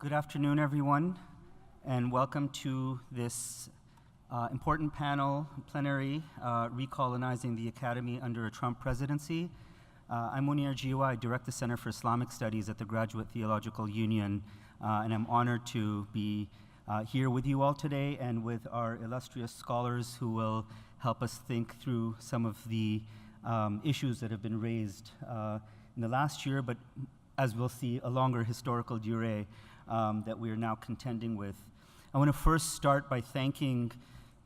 Good afternoon, everyone, and welcome to this important panel, plenary, Recolonizing the Academy under a Trump Presidency. I'm Munir, Jiwa. I direct the Center for Islamic Studies at the Graduate Theological Union, and I'm honored to be here with you all today and with our illustrious scholars who will help us think through some of the issues that have been raised in the last year, but as we'll see, a longer historical durée that we are now contending with. I want to first start by thanking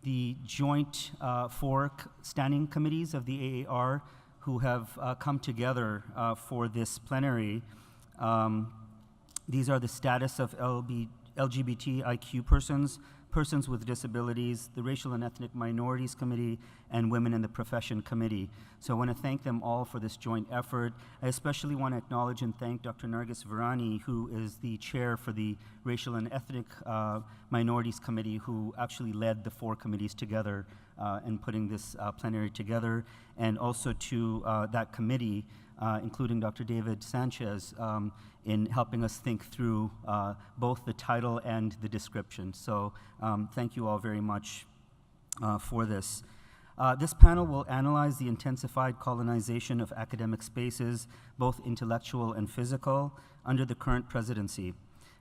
the joint four standing committees of the AAR who have come together for this plenary. These are the status of LGBTIQ persons, persons with disabilities, the Racial and Ethnic Minorities Committee, and Women in the Profession Committee. So I want to thank them all for this joint effort. I especially want to acknowledge and thank Dr. Nargis Virani, who is the chair for the Racial and Ethnic Minorities Committee, who actually led the four committees together in putting this plenary together, and also to that committee, including Dr. David Sanchez, in helping us think through both the title and the description. So thank you all very much for this. This panel will analyze the intensified colonization of academic spaces, both intellectual and physical, under the current presidency.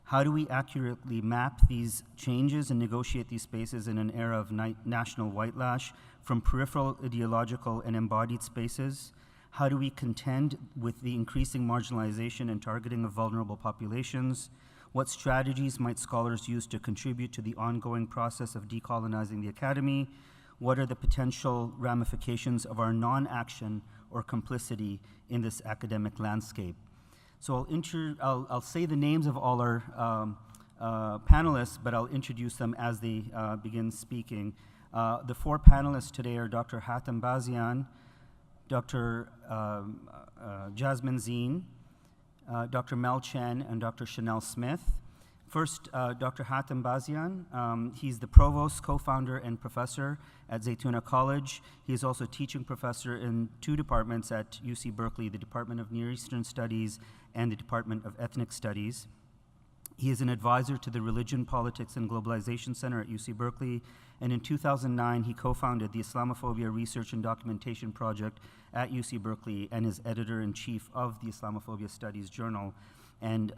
How do we accurately map these changes and negotiate these spaces in an era of national whitelash from peripheral, ideological, and embodied spaces? How do we contend with the increasing marginalization and targeting of vulnerable populations? What strategies might scholars use to contribute to the ongoing process of decolonizing the academy? What are the potential ramifications of our non-action or complicity in this academic landscape? So I'll say the names of all our panelists, but I'll introduce them as they begin speaking. The four panelists today are Dr. Hatem Bazian, Dr. Jasmine Zine, Dr. Mel Chen, and Dr. Chanel Smith. First, Dr. Hatem Bazian. He's the provost, co-founder, and professor at Zaytuna College. He is also a teaching professor in two departments at UC Berkeley, the Department of Near Eastern Studies and the Department of Ethnic Studies. He is an advisor to the Religion, Politics, and Globalization Center at UC Berkeley, and in 2009, he co-founded the Islamophobia Research and Documentation Project at UC Berkeley and is editor-in-chief of the Islamophobia Studies Journal, and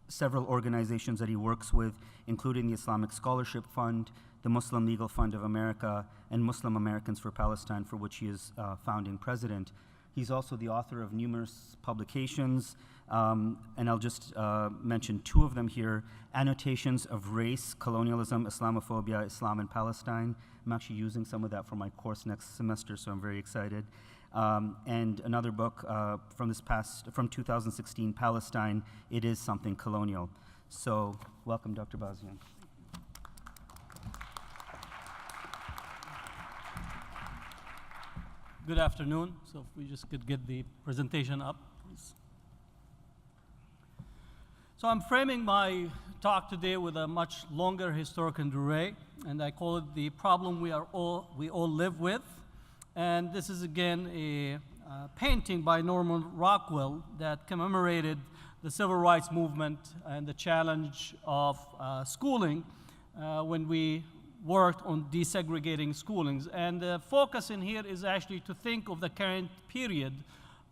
several organizations that he works with, including the Islamic Scholarship Fund, the Muslim Legal Fund of America, and Muslim Americans for Palestine, for which he is founding president. He's also the author of numerous publications, and I'll just mention two of them here: Annotations of Race, Colonialism, Islamophobia, Islam and Palestine. I'm actually using some of that for my course next semester, so I'm very excited. And another book from 2016, Palestine, It Is Something Colonial. So welcome, Dr. Bazian. Good afternoon. So if we just could get the presentation up, please. So I'm framing my talk today with a much longer historical durée, and I call it the problem we all live with. And this is again a painting by Norman Rockwell that commemorated the civil rights movement and the challenge of schooling when we worked on desegregating schoolings. And the focus in here is actually to think of the current period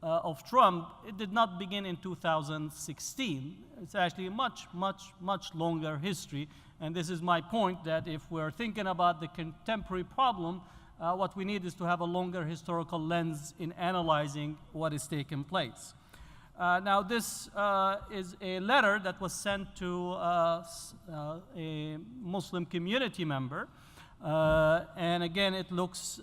of Trump. It did not begin in 2016. It's actually a much, much, much longer history. And this is my point, that if we're thinking about the contemporary problem, what we need is to have a longer historical lens in analyzing what is taking place. Now, this is a letter that was sent to a Muslim community member. And again, it's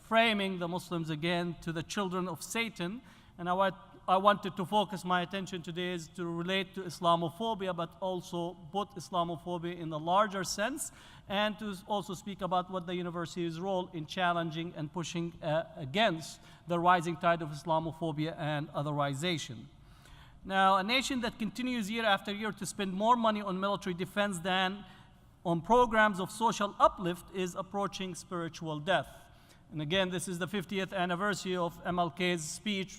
framing the Muslims again to the children of Satan. And I wanted to focus my attention today is to relate to Islamophobia, but also put Islamophobia in the larger sense, and to also speak about what the university's role in challenging and pushing against the rising tide of Islamophobia and otherization. Now, a nation that continues year after year to spend more money on military defense than on programs of social uplift is approaching spiritual death. And again, this is the 50th anniversary of MLK's speech,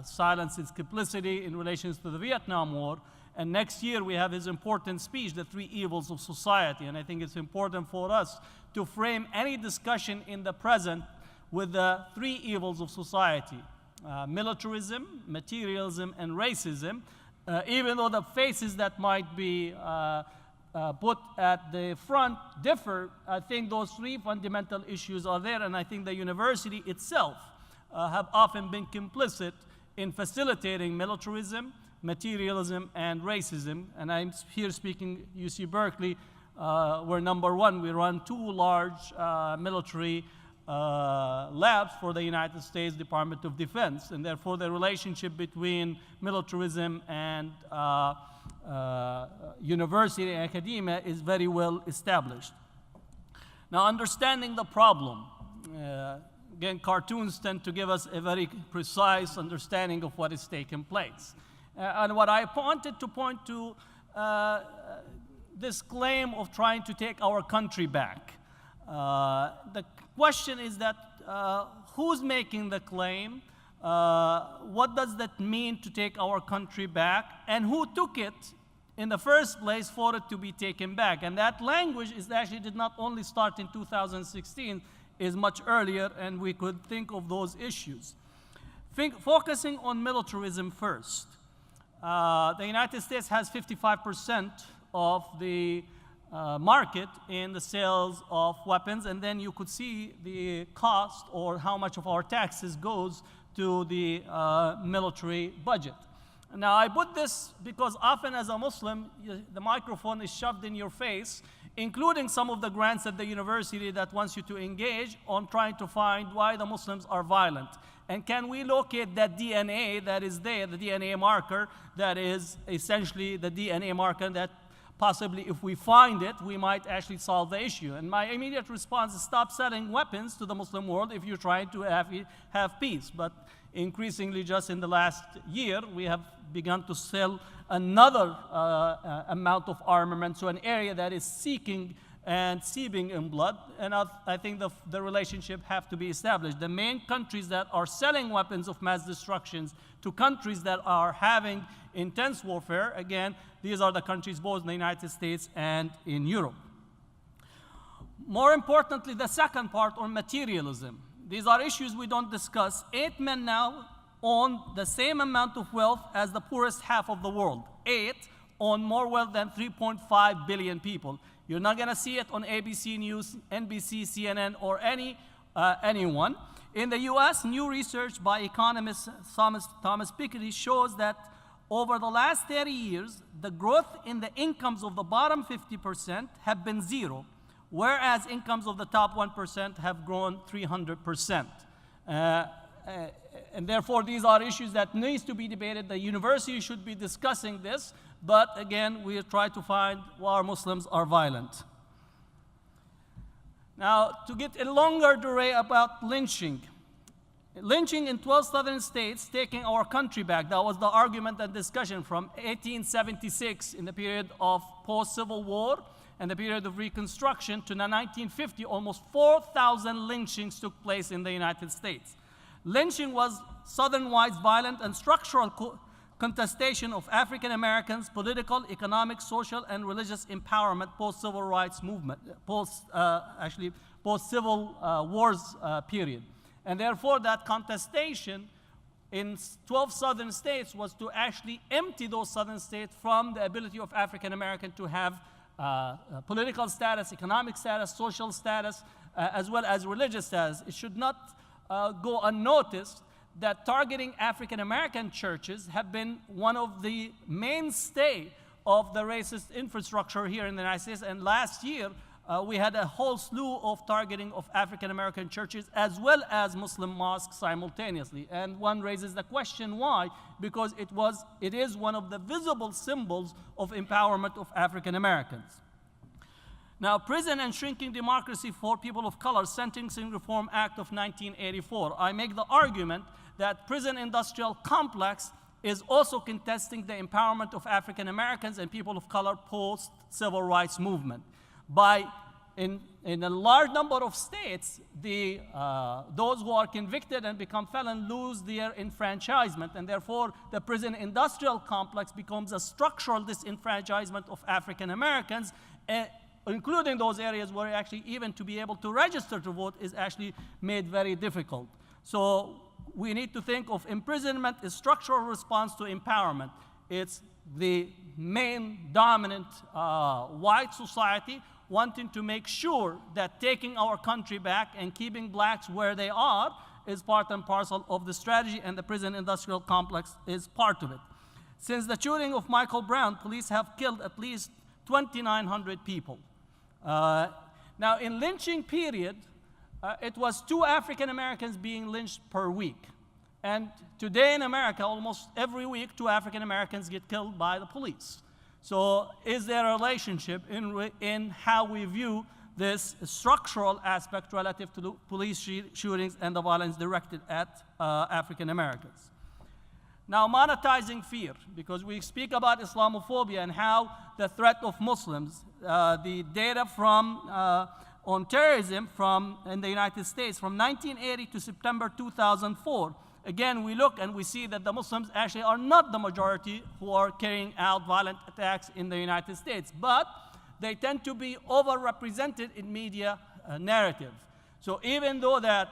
Silence is Complicity, in relation to the Vietnam War. And next year we have his important speech, The Three Evils of Society. And I think it's important for us to frame any discussion in the present with the three evils of society: militarism, materialism, and racism. Even though the faces that might be put at the front differ, I think those three fundamental issues are there, and I think the university itself have often been complicit in facilitating militarism, materialism, and racism. And I'm here speaking UC Berkeley. We're number one. We run two large military labs for the United States Department of Defense, and therefore the relationship between militarism and university and academia is very well established. Now, understanding the problem, again, cartoons tend to give us a very precise understanding of what is taking place. And what I wanted to point to, this claim of trying to take our country back. The question is that who's making the claim? What does that mean to take our country back? And who took it in the first place for it to be taken back? And that language is actually did not only start in 2016, is much earlier, and we could think of those issues. Focusing on militarism first. The United States has 55% of the market in the sales of weapons, and then you could see the cost or how much of our taxes goes to the military budget. Now, I put this because often as a Muslim, the microphone is shoved in your face, including some of the grants at the university that wants you to engage on trying to find why the Muslims are violent. And can we locate that DNA that is there, the DNA marker that is essentially the DNA marker that possibly if we find it, we might actually solve the issue. And my immediate response is stop selling weapons to the Muslim world if you're trying to have peace. But increasingly, just in the last year, we have begun to sell another amount of armament to an area that is seeking and seething in blood, and I think the relationship have to be established. The main countries that are selling weapons of mass destruction to countries that are having intense warfare, again, these are the countries both in the United States and in Europe. More importantly, the second part on materialism. These are issues we don't discuss. 8 men now own the same amount of wealth as the poorest half of the world. 8 own more wealth than 3.5 billion people. You're not going to see it on ABC News, NBC, CNN, or anyone. In the US, new research by economist Thomas Piketty shows that over the last 30 years, the growth in the incomes of the bottom 50% have been zero, whereas incomes of the top 1% have grown 300%. And therefore, these are issues that needs to be debated. The university should be discussing this. But again, we try to find why Muslims are violent. Now, to get a longer durée about lynching. Lynching in 12 southern states, taking our country back. That was the argument and discussion from 1876 in the period of post-Civil War and the period of Reconstruction to 1950. Almost 4,000 lynchings took place in the United States. Lynching was Southern-wide violent and structural contestation of African Americans' political, economic, social, and religious empowerment post-civil rights movement, post-civil wars period. And therefore, that contestation in 12 southern states was to actually empty those southern states from the ability of African Americans to have political status, economic status, social status, as well as religious status. It should not go unnoticed that targeting African American churches have been one of the mainstay of the racist infrastructure here in the United States. And last year, we had a whole slew of targeting of African American churches as well as Muslim mosques simultaneously. And one raises the question why? Because it is one of the visible symbols of empowerment of African Americans. Now, Prison and Shrinking Democracy for People of Color, Sentencing Reform Act of 1984. I make the argument that prison industrial complex is also contesting the empowerment of African Americans and people of color post-civil rights movement by in a large number of states, those who are convicted and become felons lose their enfranchisement, and therefore the prison industrial complex becomes a structural disenfranchisement of African Americans, including those areas where actually even to be able to register to vote is actually made very difficult. So we need to think of imprisonment as structural response to empowerment. It's the main dominant white society wanting to make sure that taking our country back and keeping blacks where they are is part and parcel of the strategy, and the prison industrial complex is part of it. Since the shooting of Michael Brown, police have killed at least 2,900 people. Now, in lynching period, it was 2 African Americans being lynched per week. And today in America, almost every week, 2 African Americans get killed by the police. So is there a relationship in how we view this structural aspect relative to the police shootings and the violence directed at African Americans? Now, monetizing fear, because we speak about Islamophobia and how the threat of Muslims, the data from on terrorism in the United States from 1980 to September 2004, again, we look and we see that the Muslims actually are not the majority who are carrying out violent attacks in the United States, but they tend to be overrepresented in media narrative. So even though that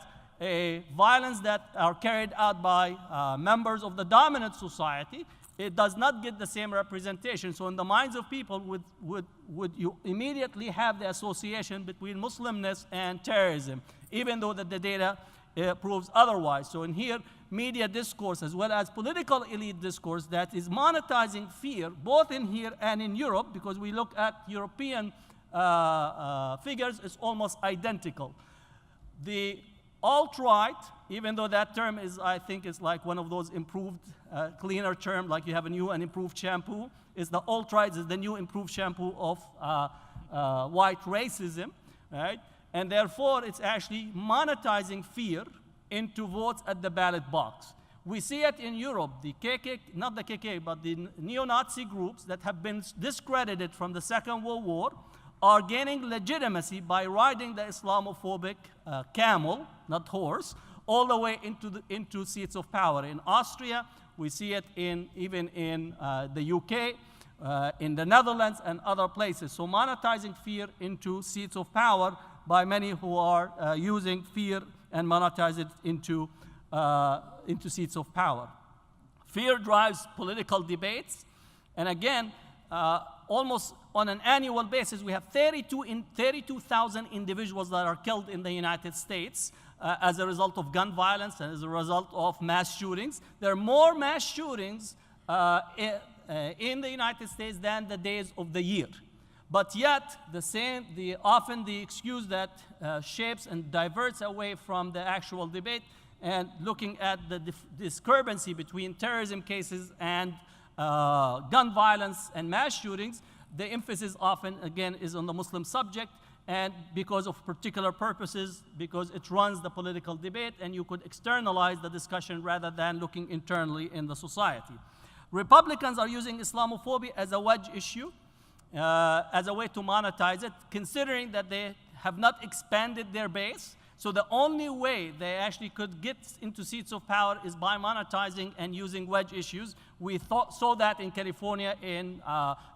violence that are carried out by members of the dominant society, it does not get the same representation. So in the minds of people, would you immediately have the association between Muslimness and terrorism, even though that the data proves otherwise. So in here, media discourse as well as political elite discourse that is monetizing fear, both in here and in Europe, because we look at European figures, it's almost identical. The alt-right, even though that term is, I think, is like one of those improved, cleaner term, like you have a new and improved shampoo, is the alt-right is the new improved shampoo of white racism, right? And therefore, it's actually monetizing fear into votes at the ballot box. We see it in Europe, the KK, not the KK, but the neo-Nazi groups that have been discredited from the Second World War are gaining legitimacy by riding the Islamophobic camel, not horse, all the way into seats of power. In Austria, we see it even in the UK, in the Netherlands, and other places. So monetizing fear into seats of power by many who are using fear and monetize it into seats of power. Fear drives political debates, and again, almost on an annual basis, we have 32,000 individuals that are killed in the United States as a result of gun violence and as a result of mass shootings. There are more mass shootings in the United States than the days of the year. But yet, often the excuse that shapes and diverts away from the actual debate and looking at the discrepancy between terrorism cases and gun violence and mass shootings, the emphasis often, again, is on the Muslim subject, and because of particular purposes, because it runs the political debate, and you could externalize the discussion rather than looking internally in the society. Republicans are using Islamophobia as a wedge issue, as a way to monetize it, considering that they have not expanded their base. So the only way they actually could get into seats of power is by monetizing and using wedge issues. We saw that in California in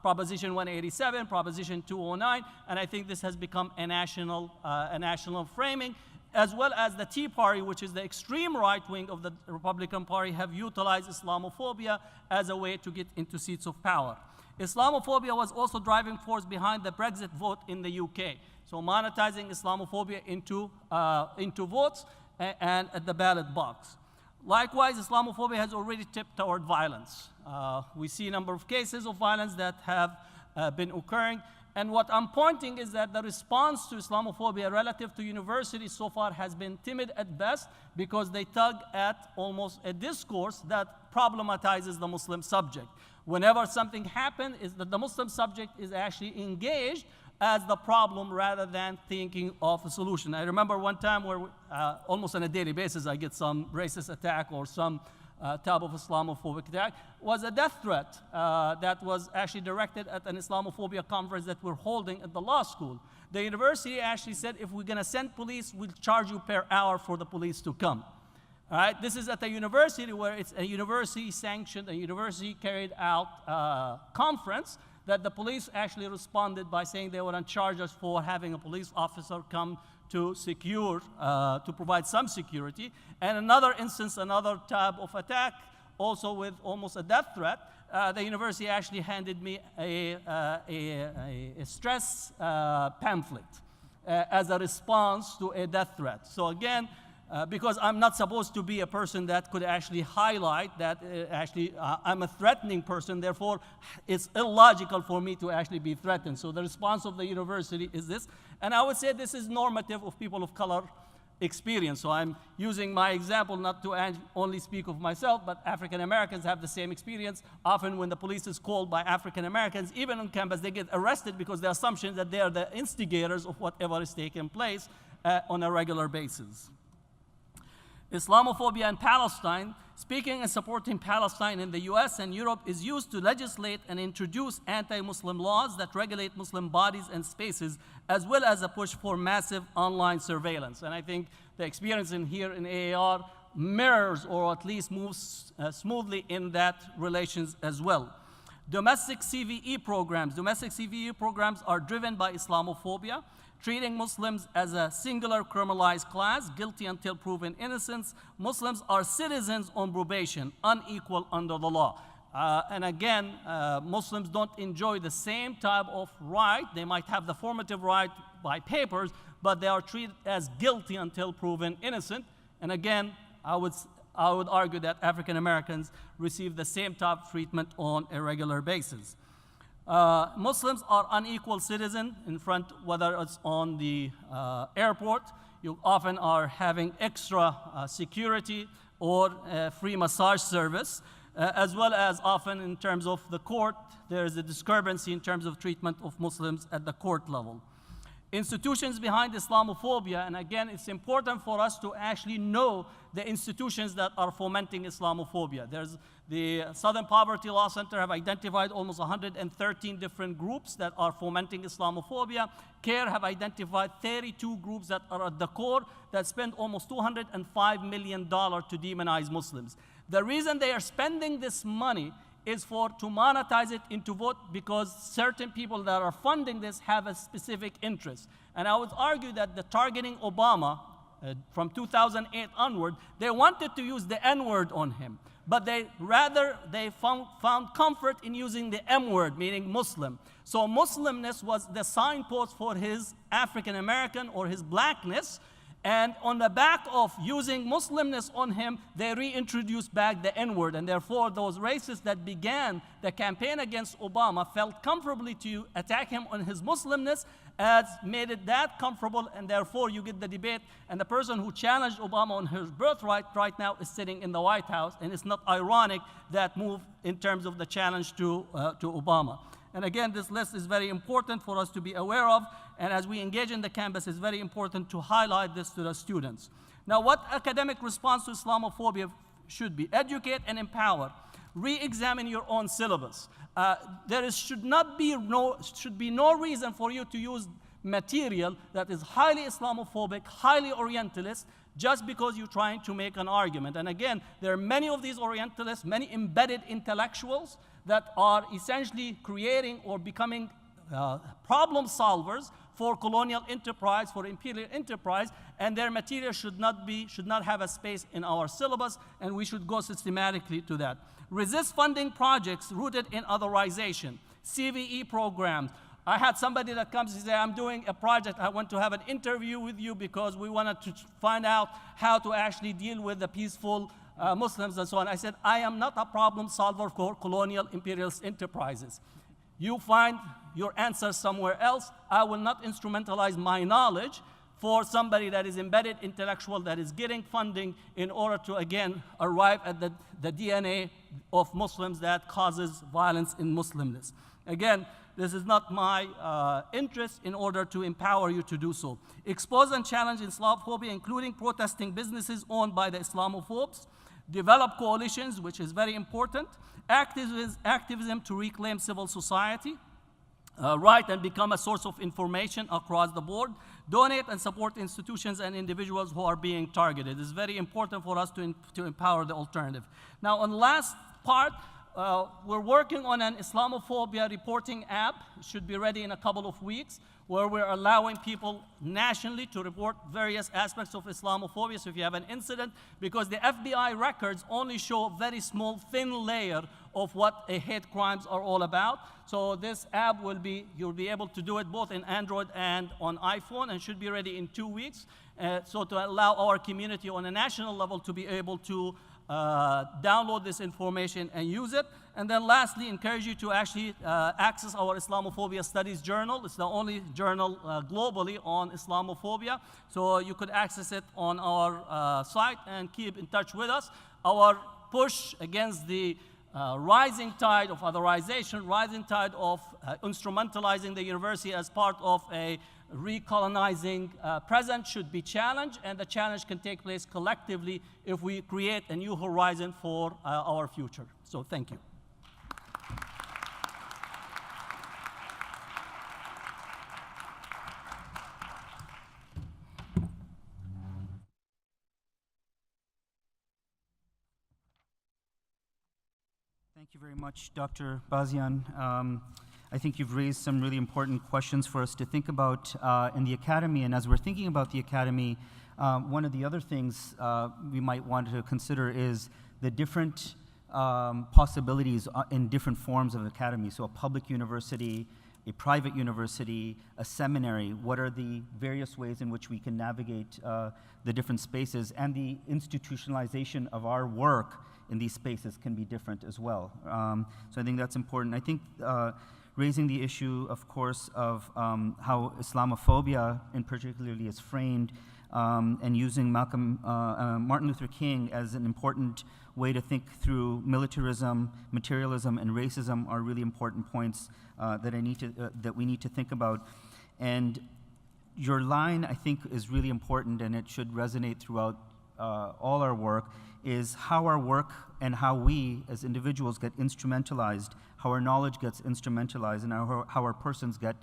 Proposition 187, Proposition 209, and I think this has become a national framing, as well as the Tea Party, which is the extreme right wing of the Republican Party, have utilized Islamophobia as a way to get into seats of power. Islamophobia was also driving force behind the Brexit vote in the UK. So monetizing Islamophobia into votes and at the ballot box. Likewise, Islamophobia has already tipped toward violence. We see a number of cases of violence that have been occurring. And what I'm pointing is that the response to Islamophobia relative to universities so far has been timid at best, because they tug at almost a discourse that problematizes the Muslim subject. Whenever something happens, is that the Muslim subject is actually engaged as the problem rather than thinking of a solution. I remember one time where almost on a daily basis I get some racist attack or some type of Islamophobic attack, was a death threat that was actually directed at an Islamophobia conference that we're holding at the law school. The university actually said, if we're going to send police, we'll charge you per hour for the police to come. All right, this is at a university where it's a university sanctioned, a university carried out conference that the police actually responded by saying they wouldn't charge us for having a police officer come to secure, to provide some security. And another instance, another type of attack, also with almost a death threat, the university actually handed me a stress pamphlet as a response to a death threat. So again, because I'm not supposed to be a person that could actually highlight that I'm a threatening person, therefore it's illogical for me to actually be threatened. So the response of the university is this, and I would say this is normative of people of color experience. So I'm using my example not to only speak of myself, but African Americans have the same experience. Often when the police is called by African Americans, even on campus, they get arrested because the assumption that they are the instigators of whatever is taking place on a regular basis. Islamophobia in Palestine. Speaking and supporting Palestine in the US and Europe is used to legislate and introduce anti-Muslim laws that regulate Muslim bodies and spaces, as well as a push for massive online surveillance. And I think the experience in here in AAR mirrors, or at least moves smoothly in that relations as well. Domestic CVE programs. Domestic CVE programs are driven by Islamophobia, treating Muslims as a singular criminalized class, guilty until proven innocence. Muslims are citizens on probation, unequal under the law. And again, Muslims don't enjoy the same type of right. They might have the formative right by papers, but they are treated as guilty until proven innocent. And again, I would argue that African Americans receive the same type of treatment on a regular basis. Muslims are unequal citizens in front, whether it's on the airport, you often are having extra security or free massage service, as well as often in terms of the court, there is a discrepancy in terms of treatment of Muslims at the court level. Institutions behind Islamophobia, and again, it's important for us to actually know the institutions that are fomenting Islamophobia. There's the Southern Poverty Law Center have identified almost 113 different groups that are fomenting Islamophobia. CARE have identified 32 groups that are at the core that spend almost $205 million to demonize Muslims. The reason they are spending this money is to monetize it into vote, because certain people that are funding this have a specific interest. And I would argue that the targeting Obama from 2008 onward, they wanted to use the N-word on him, but they found comfort in using the M-word, meaning Muslim. So Muslimness was the signpost for his African American or his blackness. And on the back of using Muslimness on him, they reintroduced back the N-word. And therefore, those racists that began the campaign against Obama felt comfortably to attack him on his Muslimness, as made it that comfortable. And therefore, you get the debate. And the person who challenged Obama on his birthright right now is sitting in the White House. And it's not ironic, that move in terms of the challenge to Obama. And again, this list is very important for us to be aware of. And as we engage in the campus, it's very important to highlight this to the students. Now, what academic response to Islamophobia should be? Educate and empower. Re-examine your own syllabus. Should be no reason for you to use material that is highly Islamophobic, highly Orientalist, just because you're trying to make an argument. And again, there are many of these Orientalists, many embedded intellectuals that are essentially creating or becoming problem solvers for colonial enterprise, for imperial enterprise, and their material should not have a space in our syllabus, and we should go systematically to that. Resist funding projects rooted in otherization, CVE programs. I had somebody that comes and say, I'm doing a project, I want to have an interview with you because we wanted to find out how to actually deal with the peaceful Muslims and so on. I said, I am not a problem solver for colonial imperialist enterprises. You find your answer somewhere else. I will not instrumentalize my knowledge for somebody that is embedded intellectual that is getting funding in order to, again, arrive at the DNA of Muslims that causes violence in Muslimness. Again, this is not my interest in order to empower you to do so. Expose and challenge Islamophobia, including protesting businesses owned by the Islamophobes. develop coalitions, which is very important, activism to reclaim civil society, write and become a source of information across the board, donate and support institutions and individuals who are being targeted. It's very important for us to empower the alternative. Now, on the last part, we're working on an Islamophobia reporting app. It should be ready in a couple of weeks, where we're allowing people nationally to report various aspects of Islamophobia. So if you have an incident, because the FBI records only show a very small, thin layer of what hate crimes are all about. So this app you'll be able to do it both in Android and on iPhone, and should be ready in 2 weeks. So to allow our community on a national level to be able to download this information and use it. And then lastly, encourage you to actually access our Islamophobia Studies Journal. It's the only journal globally on Islamophobia. So you could access it on our site and keep in touch with us. Our push against the rising tide of otherization, rising tide of instrumentalizing the university as part of a recolonizing present should be challenged, and the challenge can take place collectively if we create a new horizon for our future. So thank you. Thank you very much, Dr. Bazian. I think you've raised some really important questions for us to think about in the academy. And as we're thinking about the academy, one of the other things we might want to consider is the different possibilities in different forms of academy. So a public university, a private university, a seminary. What are the various ways in which we can navigate the different spaces? And the institutionalization of our work in these spaces can be different as well. So I think that's important. I think raising the issue, of course, of how Islamophobia in particularly is framed, and using Martin Luther King as an important way to think through militarism, materialism, and racism are really important points that we need to think about. And your line, I think, is really important, and it should resonate throughout all our work, is how our work and how we as individuals get instrumentalized, how our knowledge gets instrumentalized, and how our persons get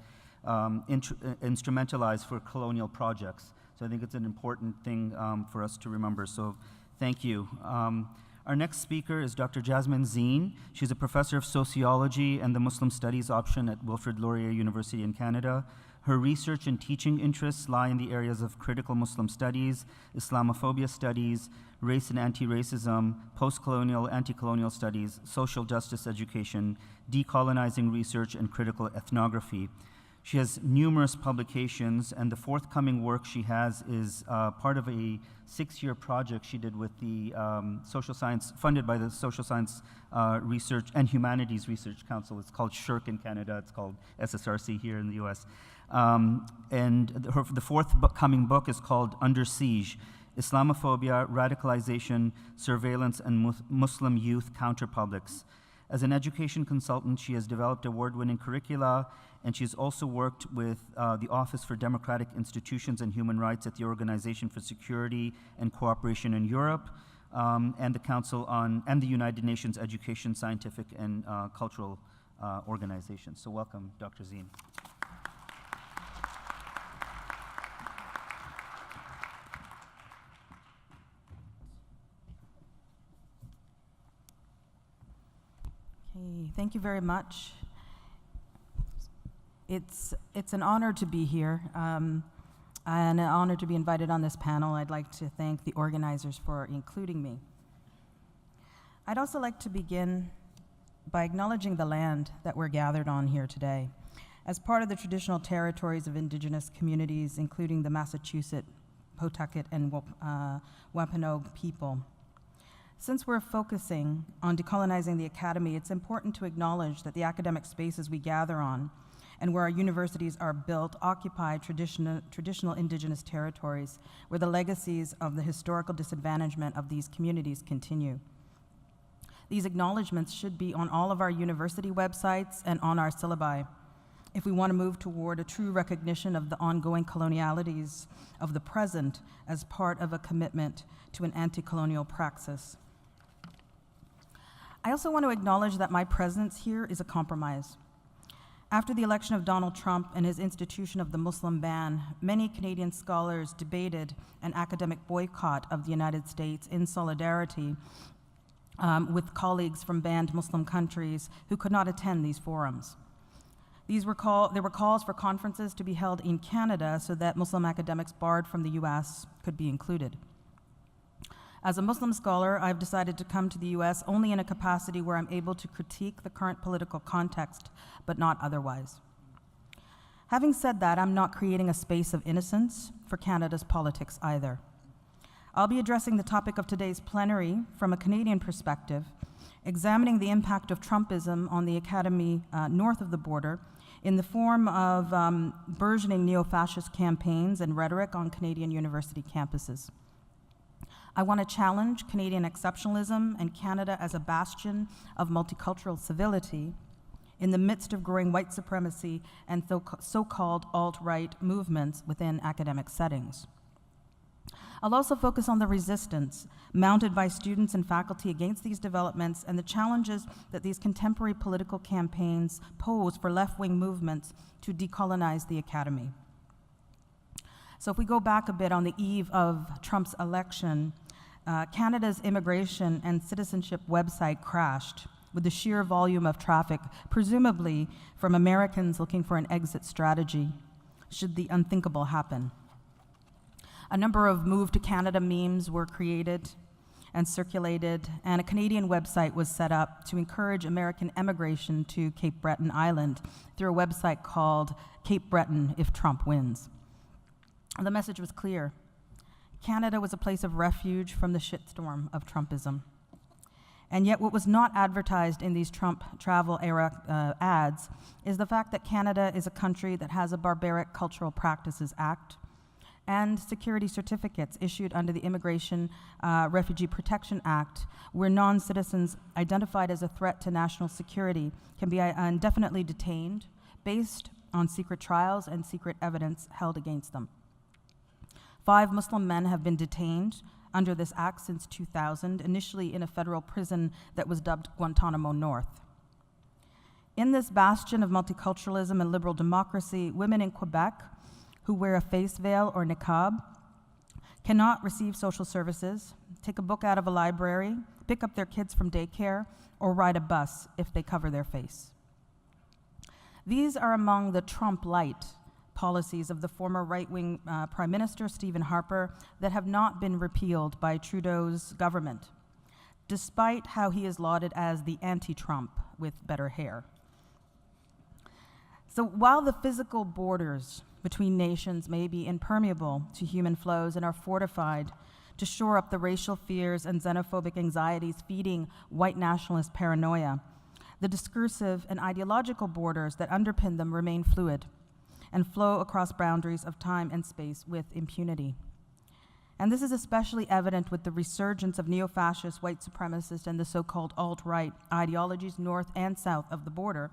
instrumentalized for colonial projects. So I think it's an important thing for us to remember. So thank you. Our next speaker is Dr. Jasmine Zine. She's a professor of sociology and the Muslim studies option at Wilfred Laurier University in Canada. Her research and teaching interests lie in the areas of critical Muslim studies, Islamophobia studies, race and anti-racism, post-colonial, anti-colonial studies, social justice education, decolonizing research, and critical ethnography. She has numerous publications, and the forthcoming work she has is part of a 6-year project she did with the social science, funded by the Social Science Research and Humanities Research Council. It's called SHRC in Canada. It's called SSRC here in the US. And the forthcoming book is called Under Siege: Islamophobia, Radicalization, Surveillance, and Muslim Youth Counterpublics. As an education consultant, she has developed award-winning curricula, and she's also worked with the Office for Democratic Institutions and Human Rights at the Organization for Security and Cooperation in Europe, and the Council on, and the United Nations Education, Scientific, and Cultural Organization. So welcome, Dr. Zine. Okay, thank you very much. It's an honor to be here, and an honor to be invited on this panel. I'd like to thank the organizers for including me. I'd also like to begin by acknowledging the land that we're gathered on here today. As part of the traditional territories of indigenous communities, including the Massachusetts, Pawtucket, and Wampanoag people. Since we're focusing on decolonizing the academy, it's important to acknowledge that the academic spaces we gather on and where our universities are built occupy traditional indigenous territories where the legacies of the historical disadvantagement of these communities continue. These acknowledgements should be on all of our university websites and on our syllabi if we want to move toward a true recognition of the ongoing colonialities of the present as part of a commitment to an anti-colonial praxis. I also want to acknowledge that my presence here is a compromise. After the election of Donald Trump and his institution of the Muslim ban, many Canadian scholars debated an academic boycott of the United States in solidarity with colleagues from banned Muslim countries who could not attend these forums. There were calls for conferences to be held in Canada so that Muslim academics barred from the US could be included. As a Muslim scholar, I've decided to come to the US only in a capacity where I'm able to critique the current political context, but not otherwise. Having said that, I'm not creating a space of innocence for Canada's politics either. I'll be addressing the topic of today's plenary from a Canadian perspective, examining the impact of Trumpism on the academy north of the border in the form of burgeoning neo-fascist campaigns and rhetoric on Canadian university campuses. I want to challenge Canadian exceptionalism and Canada as a bastion of multicultural civility in the midst of growing white supremacy and so-called alt-right movements within academic settings. I'll also focus on the resistance mounted by students and faculty against these developments and the challenges that these contemporary political campaigns pose for left-wing movements to decolonize the academy. So if we go back a bit on the eve of Trump's election, Canada's immigration and citizenship website crashed with the sheer volume of traffic, presumably from Americans looking for an exit strategy should the unthinkable happen. A number of Move to Canada memes were created and circulated, and a Canadian website was set up to encourage American emigration to Cape Breton Island through a website called Cape Breton If Trump Wins. The message was clear. Canada was a place of refuge from the shitstorm of Trumpism. And yet what was not advertised in these Trump travel era ads is the fact that Canada is a country that has a Barbaric Cultural Practices Act and security certificates issued under the Immigration Refugee Protection Act, where non-citizens identified as a threat to national security can be indefinitely detained based on secret trials and secret evidence held against them. 5 Muslim men have been detained under this act since 2000, initially in a federal prison that was dubbed Guantanamo North. In this bastion of multiculturalism and liberal democracy, women in Quebec who wear a face veil or niqab cannot receive social services, take a book out of a library, pick up their kids from daycare, or ride a bus if they cover their face. These are among the Trump-light policies of the former right-wing Prime Minister, Stephen Harper, that have not been repealed by Trudeau's government, despite how he is lauded as the anti-Trump with better hair. So while the physical borders between nations may be impermeable to human flows and are fortified to shore up the racial fears and xenophobic anxieties feeding white nationalist paranoia, the discursive and ideological borders that underpin them remain fluid and flow across boundaries of time and space with impunity. And this is especially evident with the resurgence of neo-fascist, white supremacist, and the so-called alt-right ideologies north and south of the border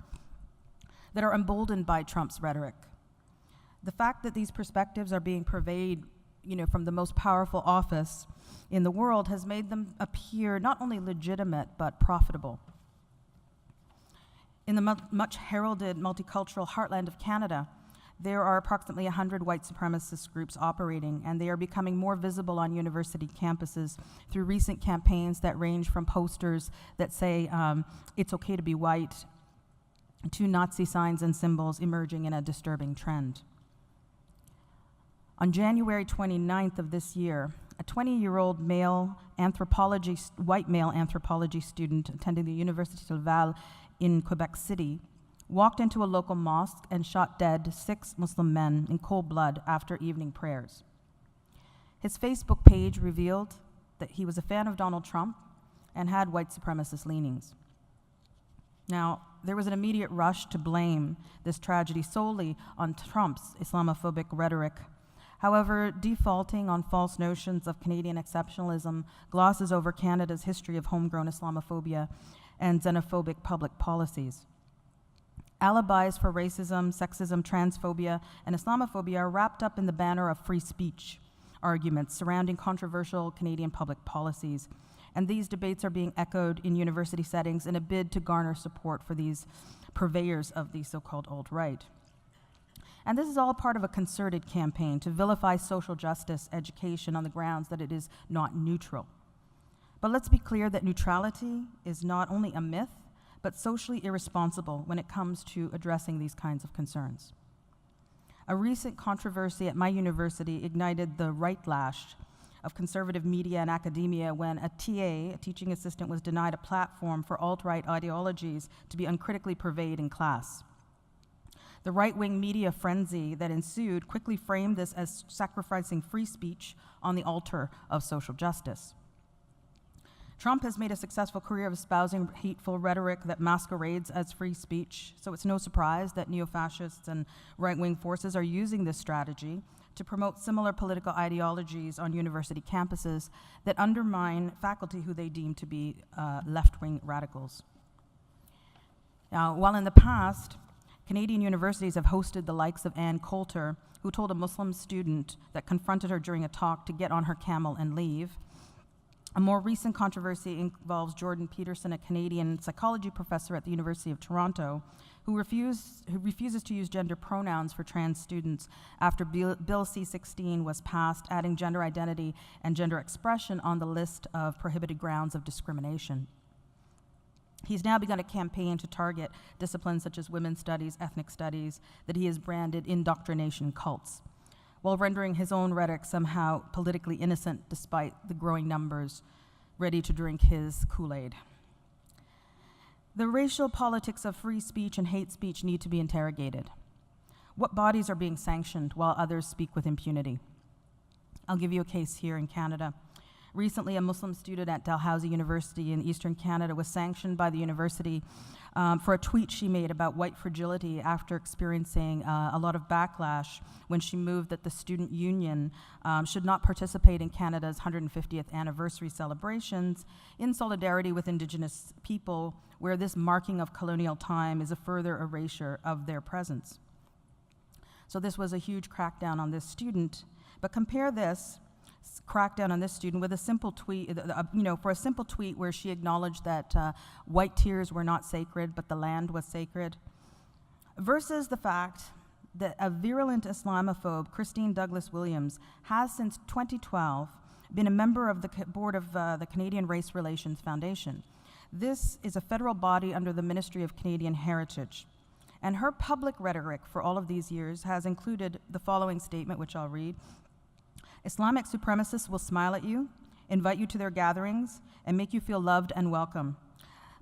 that are emboldened by Trump's rhetoric. The fact that these perspectives are being purveyed, from the most powerful office in the world has made them appear not only legitimate, but profitable. In the much heralded multicultural heartland of Canada, there are approximately 100 white supremacist groups operating, and they are becoming more visible on university campuses through recent campaigns that range from posters that say, it's okay to be white, to Nazi signs and symbols emerging in a disturbing trend. On January 29th of this year, a 20-year-old white male anthropology student attending the Université Laval in Quebec City walked into a local mosque and shot dead 6 Muslim men in cold blood after evening prayers. His Facebook page revealed that he was a fan of Donald Trump and had white supremacist leanings. Now, there was an immediate rush to blame this tragedy solely on Trump's Islamophobic rhetoric. However, defaulting on false notions of Canadian exceptionalism glosses over Canada's history of homegrown Islamophobia and xenophobic public policies. Alibis for racism, sexism, transphobia, and Islamophobia are wrapped up in the banner of free speech arguments surrounding controversial Canadian public policies And these debates are being echoed in university settings in a bid to garner support for these purveyors of the so-called alt-right. And this is all part of a concerted campaign to vilify social justice education on the grounds that it is not neutral. But let's be clear that neutrality is not only a myth, but socially irresponsible when it comes to addressing these kinds of concerns. A recent controversy at my university ignited the whitelash of conservative media and academia when a TA, a teaching assistant, was denied a platform for alt-right ideologies to be uncritically purveyed in class. The right-wing media frenzy that ensued quickly framed this as sacrificing free speech on the altar of social justice. Trump has made a successful career of espousing hateful rhetoric that masquerades as free speech, so it's no surprise that neo-fascists and right-wing forces are using this strategy to promote similar political ideologies on university campuses that undermine faculty who they deem to be left-wing radicals. Now, while in the past, Canadian universities have hosted the likes of Ann Coulter, who told a Muslim student that confronted her during a talk to get on her camel and leave. A more recent controversy involves Jordan Peterson, a Canadian psychology professor at the University of Toronto, who refuses to use gender pronouns for trans students after Bill C-16 was passed, adding gender identity and gender expression on the list of prohibited grounds of discrimination. He's now begun a campaign to target disciplines such as women's studies, ethnic studies, that he has branded indoctrination cults, while rendering his own rhetoric somehow politically innocent despite the growing numbers ready to drink his Kool-Aid. The racial politics of free speech and hate speech need to be interrogated. What bodies are being sanctioned while others speak with impunity? I'll give you a case here in Canada. Recently, a Muslim student at Dalhousie University in Eastern Canada was sanctioned by the university for a tweet she made about white fragility after experiencing a lot of backlash when she moved that the student union should not participate in Canada's 150th anniversary celebrations in solidarity with Indigenous people, where this marking of colonial time is a further erasure of their presence. So this was a huge crackdown on this student, but compare this crackdown on this student with a simple tweet, for a simple tweet where she acknowledged that white tears were not sacred, but the land was sacred, versus the fact that a virulent Islamophobe, Christine Douglas Williams, has since 2012 been a member of the board of the Canadian Race Relations Foundation. This is a federal body under the Ministry of Canadian Heritage. And her public rhetoric for all of these years has included the following statement, which I'll read. Islamic supremacists will smile at you, invite you to their gatherings, and make you feel loved and welcome.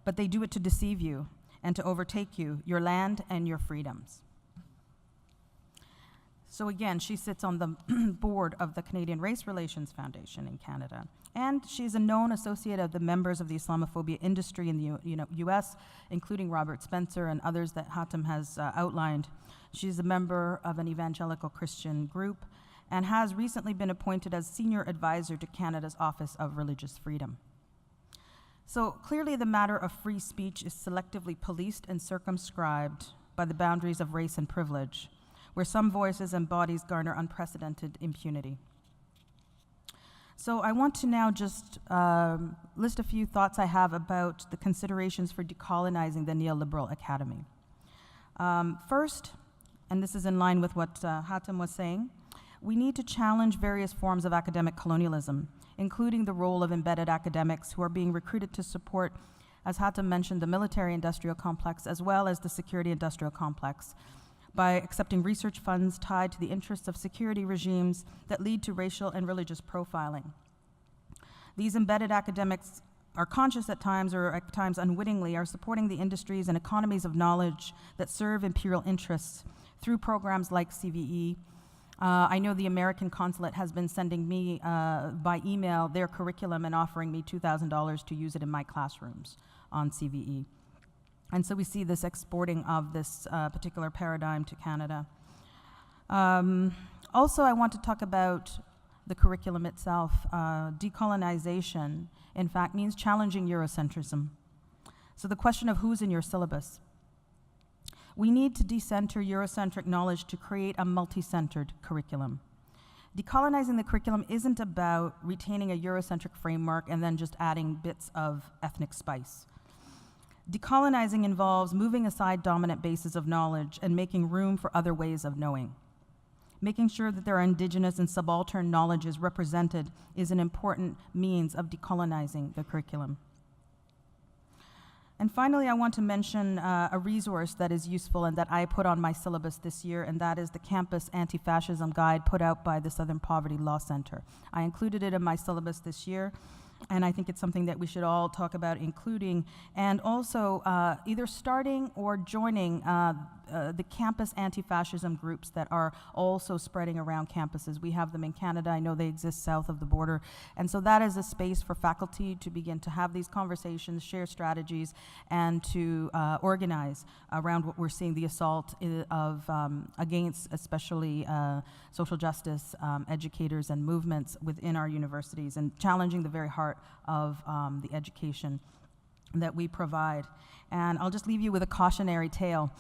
But they do it to deceive you and to overtake you, your land, and your freedoms. So again, she sits on the board of the Canadian Race Relations Foundation in Canada. And she's a known associate of the members of the Islamophobia industry in the US, including Robert Spencer and others that Hatem has outlined. She's a member of an evangelical Christian group and has recently been appointed as senior advisor to Canada's Office of Religious Freedom. So clearly the matter of free speech is selectively policed and circumscribed by the boundaries of race and privilege, where some voices and bodies garner unprecedented impunity. So I want to now just list a few thoughts I have about the considerations for decolonizing the neoliberal academy. First, and this is in line with what Hatem was saying, we need to challenge various forms of academic colonialism, including the role of embedded academics who are being recruited to support, as Hatem mentioned, the military-industrial complex as well as the security-industrial complex, by accepting research funds tied to the interests of security regimes that lead to racial and religious profiling. These embedded academics are conscious at times, or at times unwittingly, are supporting the industries and economies of knowledge that serve imperial interests through programs like CVE. I know the American consulate has been sending me by email their curriculum and offering me $2,000 to use it in my classrooms on CVE. And so we see this exporting of this particular paradigm to Canada. Also, I want to talk about the curriculum itself. Decolonization, in fact, means challenging Eurocentrism. So the question of who's in your syllabus. We need to decenter Eurocentric knowledge to create a multi-centered curriculum. Decolonizing the curriculum isn't about retaining a Eurocentric framework and then just adding bits of ethnic spice. Decolonizing involves moving aside dominant bases of knowledge and making room for other ways of knowing. Making sure that there are indigenous and subaltern knowledges represented is an important means of decolonizing the curriculum. And finally, I want to mention a resource that is useful and that I put on my syllabus this year, and that is the Campus Anti-Fascism Guide put out by the Southern Poverty Law Center. I included it in my syllabus this year, and I think it's something that we should all talk about including, and also either starting or joining the campus anti-fascism groups that are also spreading around campuses. We have them in Canada. I know they exist south of the border. And so that is a space for faculty to begin to have these conversations, share strategies, and to organize around what we're seeing, the assault of against especially social justice educators and movements within our universities, and challenging the very heart of the education that we provide. And I'll just leave you with a cautionary tale.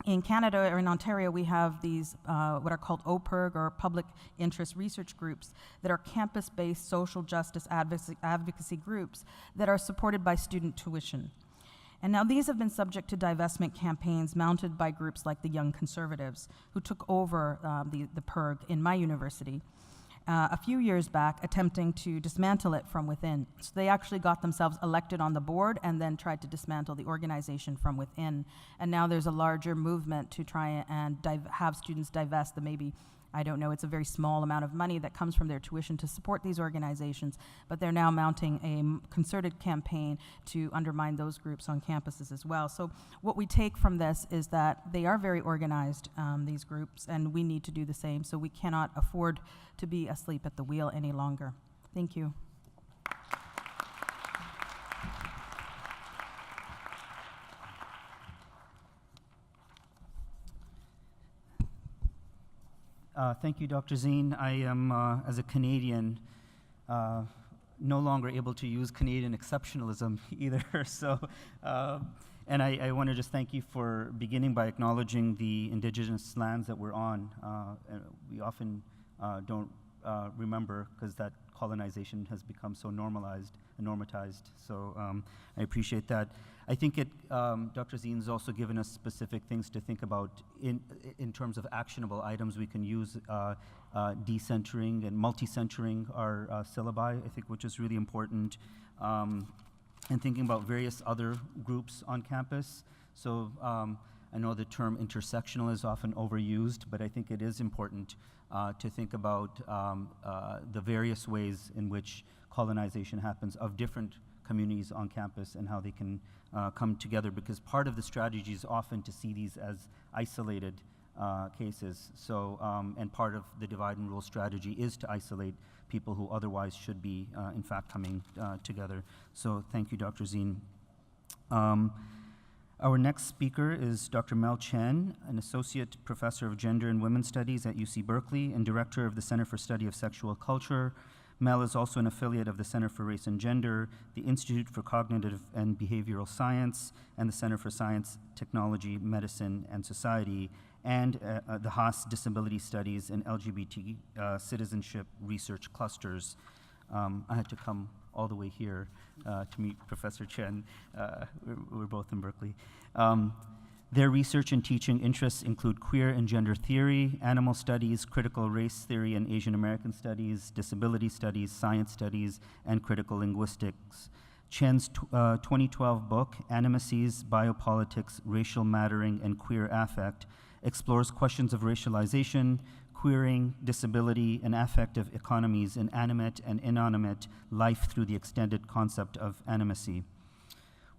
In Canada, or in Ontario, we have these what are called OPIRG, or public interest research groups, that are campus-based social justice advocacy groups that are supported by student tuition. And now these have been subject to divestment campaigns mounted by groups like the Young Conservatives, who took over the PIRG in my university a few years back, attempting to dismantle it from within. So they actually got themselves elected on the board and then tried to dismantle the organization from within. And now there's a larger movement to try and have students divest the maybe, I don't know, it's a very small amount of money that comes from their tuition to support these organizations, but they're now mounting a concerted campaign to undermine those groups on campuses as well. So what we take from this is that they are very organized, these groups, and we need to do the same, so we cannot afford to be asleep at the wheel any longer. Thank you. Thank you, Dr. Zine. I am, as a Canadian, no longer able to use Canadian exceptionalism either. So, and I want to just thank you for beginning by acknowledging the Indigenous lands that we're on. And we often don't remember, because that colonization has become so normalized and normatized. So I appreciate that. I think Dr. Zine's also given us specific things to think about in terms of actionable items we can use, decentering and multi-centering our syllabi, I think, which is really important, and thinking about various other groups on campus. So I know the term intersectional is often overused, but I think it is important to think about the various ways in which colonization happens of different communities on campus and how they can come together, because part of the strategy is often to see these as isolated cases. So, and part of the divide and rule strategy is to isolate people who otherwise should be, in fact, coming together. So thank you, Dr. Zine. Our next speaker is Dr. Mel Chen, an associate professor of gender and women's studies at UC Berkeley and director of the Center for Study of Sexual Culture. Mel is also an affiliate of the Center for Race and Gender, the Institute for Cognitive and Behavioral Science, and the Center for Science, Technology, Medicine, and Society, and the Haas Disability Studies and LGBT Citizenship Research Clusters. I had to come all the way here to meet Professor Chen. We're both in Berkeley. Their research and teaching interests include queer and gender theory, animal studies, critical race theory and Asian American studies, disability studies, science studies, and critical linguistics. Chen's 2012 book, Animacies, Biopolitics, Racial Mattering, and Queer Affect, explores questions of racialization, queering, disability, and affective economies in animate and inanimate life through the extended concept of animacy.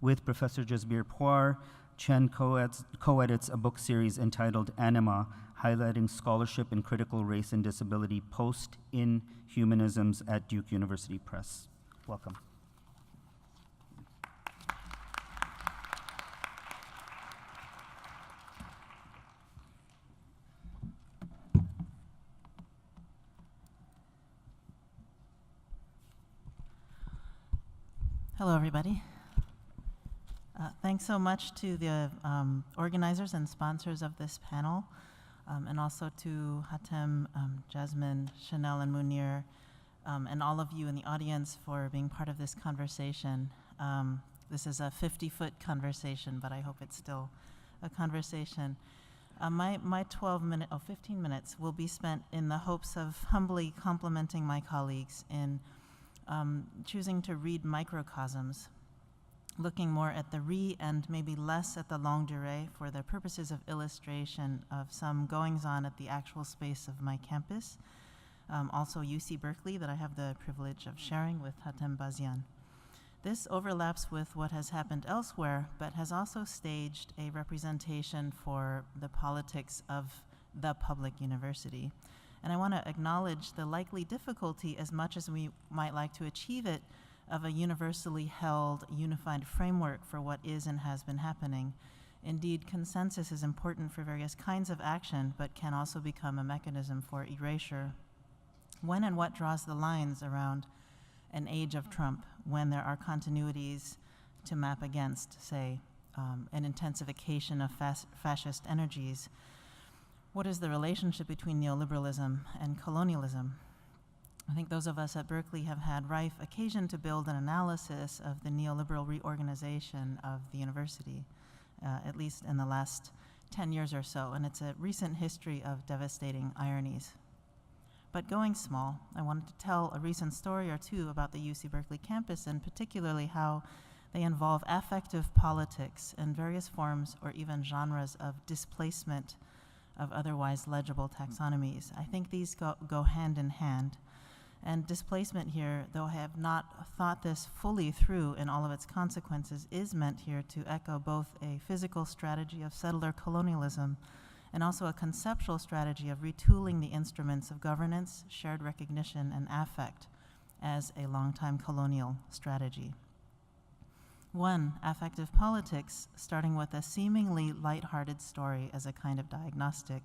With Professor Jasbir Puar, Chen co-edits a book series entitled Anima, highlighting scholarship in critical race and disability post-in humanisms at Duke University Press. Welcome. Hello, everybody. Thanks so much to the organizers and sponsors of this panel. and also to Hatem, Jasmine, Chanel, and Munir, and all of you in the audience for being part of this conversation. This is a 50-foot conversation, but I hope it's still a conversation. My 15 minutes will be spent in the hopes of humbly complimenting my colleagues in choosing to read microcosms, looking more at the and maybe less at the longue durée for the purposes of illustration of some goings-on at the actual space of my campus, also UC Berkeley, that I have the privilege of sharing with Hatem Bazian. This overlaps with what has happened elsewhere, but has also staged a representation for the politics of the public university. And I want to acknowledge the likely difficulty, as much as we might like to achieve it, of a universally held, unified framework for what is and has been happening. Indeed, consensus is important for various kinds of action, but can also become a mechanism for erasure. When and what draws the lines around an age of Trump, when there are continuities to map against, say, an intensification of fascist energies? What is the relationship between neoliberalism and colonialism? I think those of us at Berkeley have had rife occasion to build an analysis of the neoliberal reorganization of the university, at least in the last 10 years or so, and it's a recent history of devastating ironies. But going small, I wanted to tell a recent story or two about the UC Berkeley campus, and particularly how they involve affective politics in various forms or even genres of displacement of otherwise legible taxonomies. I think these go hand in hand. And displacement here, though I have not thought this fully through in all of its consequences, is meant here to echo both a physical strategy of settler colonialism and also a conceptual strategy of retooling the instruments of governance, shared recognition, and affect as a longtime colonial strategy. One, affective politics, starting with a seemingly lighthearted story as a kind of diagnostic.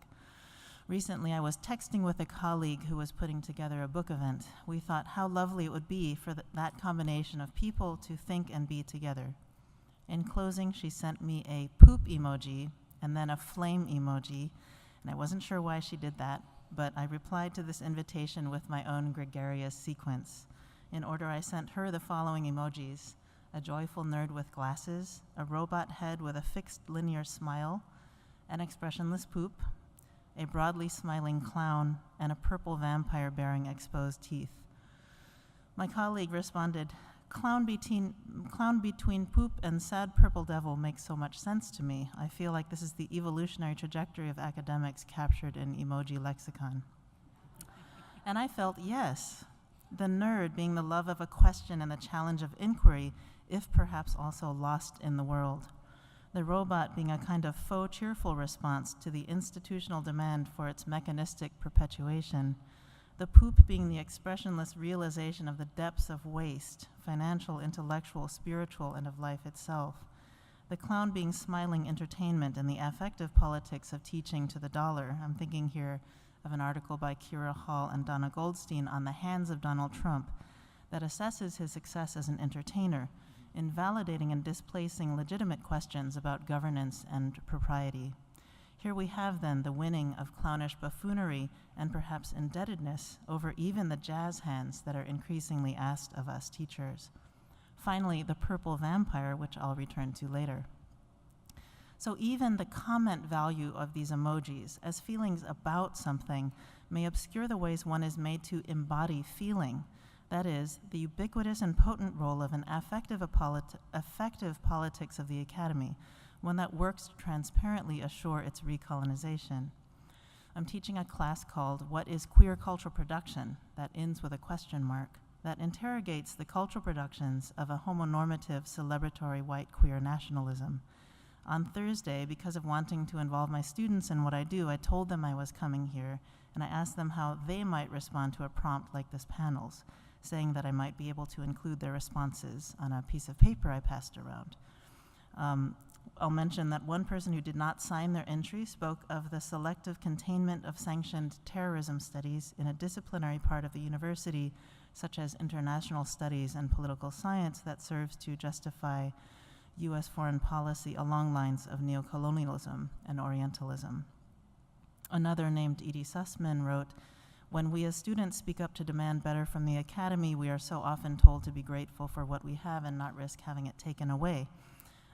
Recently, I was texting with a colleague who was putting together a book event. We thought how lovely it would be for that combination of people to think and be together. In closing, she sent me a poop emoji and then a flame emoji, and I wasn't sure why she did that, but I replied to this invitation with my own gregarious sequence. In order, I sent her the following emojis: a joyful nerd with glasses, a robot head with a fixed linear smile, an expressionless poop, a broadly smiling clown, and a purple vampire bearing exposed teeth. My colleague responded, clown between poop and sad purple devil makes so much sense to me. I feel like this is the evolutionary trajectory of academics captured in emoji lexicon. And I felt, yes, the nerd being the love of a question and the challenge of inquiry, if perhaps also lost in the world. The robot being a kind of faux cheerful response to the institutional demand for its mechanistic perpetuation. The poop being the expressionless realization of the depths of waste, financial, intellectual, spiritual, and of life itself. The clown being smiling entertainment and the affective politics of teaching to the dollar. I'm thinking here of an article by Kira Hall and Donna Goldstein on the hands of Donald Trump that assesses his success as an entertainer, invalidating and displacing legitimate questions about governance and propriety. Here we have then the winning of clownish buffoonery and perhaps indebtedness over even the jazz hands that are increasingly asked of us teachers. Finally, the purple vampire, which I'll return to later. So even the comment value of these emojis as feelings about something may obscure the ways one is made to embody feeling. That is, the ubiquitous and potent role of an effective politics of the academy, one that works to transparently assure its recolonization. I'm teaching a class called What is Queer Cultural Production? That ends with a question mark, that interrogates the cultural productions of a homonormative, celebratory white queer nationalism. On Thursday, because of wanting to involve my students in what I do, I told them I was coming here, and I asked them how they might respond to a prompt like this panel's, saying that I might be able to include their responses on a piece of paper I passed around. I'll mention that one person who did not sign their entry spoke of the selective containment of sanctioned terrorism studies in a disciplinary part of the university, such as international studies and political science, that serves to justify US foreign policy along lines of neocolonialism and Orientalism. Another, named Edie Sussman, wrote, "When we as students speak up to demand better from the academy, we are so often told to be grateful for what we have and not risk having it taken away."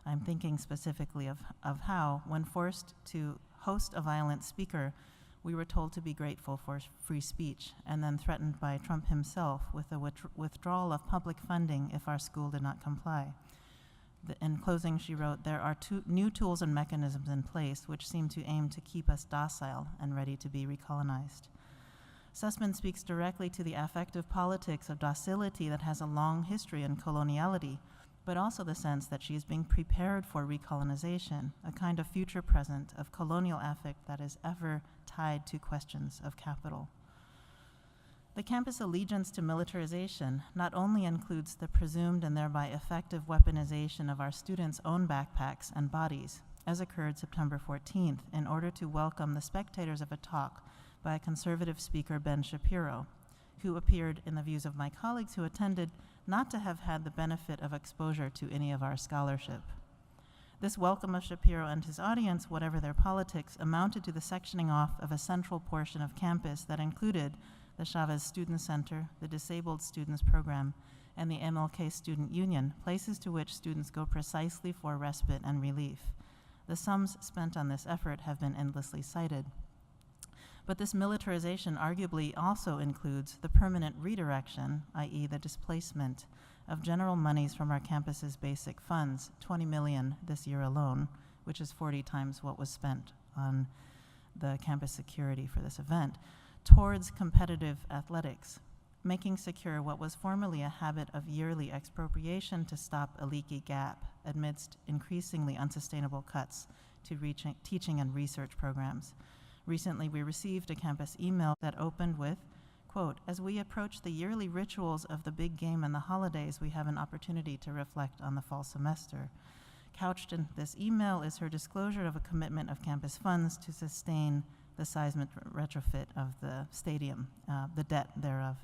I'm thinking specifically of how, when forced to host a violent speaker, we were told to be grateful for free speech, and then threatened by Trump himself with the withdrawal of public funding if our school did not comply. In closing, she wrote, "There are new tools and mechanisms in place which seem to aim to keep us docile and ready to be recolonized." Sussman speaks directly to the affective politics of docility that has a long history in coloniality, but also the sense that she is being prepared for recolonization, a kind of future present of colonial affect that is ever tied to questions of capital. The campus allegiance to militarization not only includes the presumed and thereby effective weaponization of our students' own backpacks and bodies, as occurred September 14th, in order to welcome the spectators of a talk by a conservative speaker, Ben Shapiro, who appeared, in the views of my colleagues who attended, not to have had the benefit of exposure to any of our scholarship. This welcome of Shapiro and his audience, whatever their politics, amounted to the sectioning off of a central portion of campus that included the Chavez Student Center, the Disabled Students Program, and the MLK Student Union, places to which students go precisely for respite and relief. The sums spent on this effort have been endlessly cited. But this militarization arguably also includes the permanent redirection, i.e. the displacement, of general monies from our campus's basic funds, $20 million this year alone, which is 40 times what was spent on the campus security for this event, towards competitive athletics, making secure what was formerly a habit of yearly expropriation to stop a leaky gap amidst increasingly unsustainable cuts to teaching and research programs. Recently, we received a campus email that opened with, quote, "As we approach the yearly rituals of the big game and the holidays, we have an opportunity to reflect on the fall semester." Couched in this email is her disclosure of a commitment of campus funds to sustain the seismic retrofit of the stadium, the debt thereof.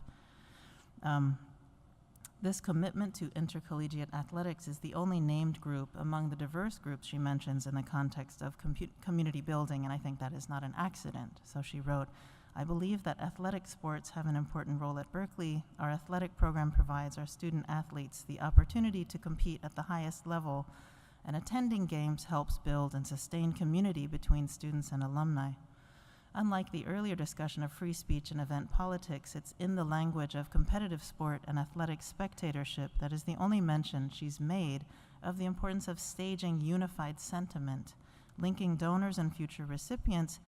This commitment to intercollegiate athletics is the only named group among the diverse groups she mentions in the context of community building, and I think that is not an accident. So she wrote, "I believe that athletic sports have an important role at Berkeley. Our athletic program provides our student athletes the opportunity to compete at the highest level, and attending games helps build and sustain community between students and alumni." Unlike the earlier discussion of free speech and event politics, it's in the language of competitive sport and athletic spectatorship that is the only mention she's made of the importance of staging unified sentiment, linking donors and future recipients.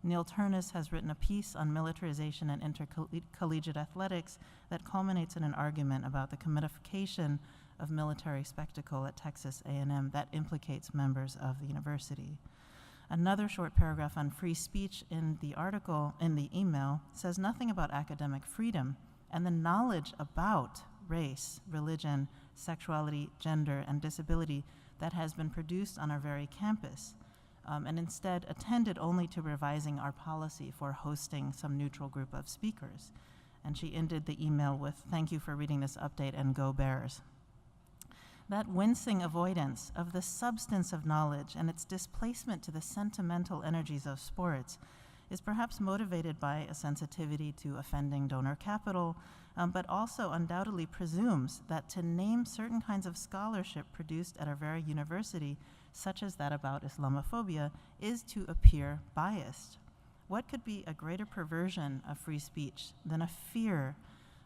Neil Turnus has written a piece on militarization and intercollegiate athletics that culminates in an argument about the commodification of military spectacle at Texas A&M that implicates members of the university. Another short paragraph on free speech in the article, in the email, says nothing about academic freedom and the knowledge about race, religion, sexuality, gender, and disability that has been produced on our very campus, and instead attended only to revising our policy for hosting some neutral group of speakers. And she ended the email with, "Thank you for reading this update and go Bears." That wincing avoidance of the substance of knowledge and its displacement to the sentimental energies of sports is perhaps motivated by a sensitivity to offending donor capital, but also undoubtedly presumes that to name certain kinds of scholarship produced at our very university, such as that about Islamophobia, is to appear biased. What could be a greater perversion of free speech than a fear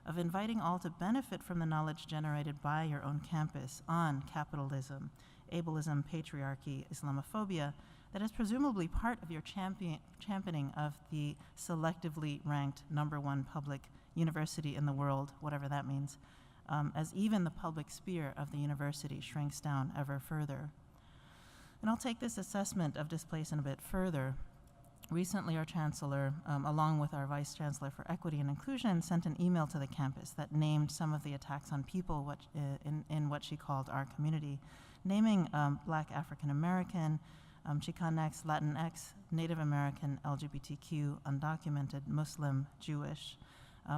of inviting all to benefit from the knowledge generated by your own campus on capitalism, ableism, patriarchy, Islamophobia, that is presumably part of your championing of the selectively ranked #1 public university in the world, whatever that means, as even the public sphere of the university shrinks down ever further. And I'll take this assessment of displacement a bit further. Recently, our chancellor, along with our vice chancellor for equity and inclusion, sent an email to the campus that named some of the attacks on people in what she called our community, naming Black African American, Chicanx, Latinx, Native American, LGBTQ, undocumented, Muslim, Jewish.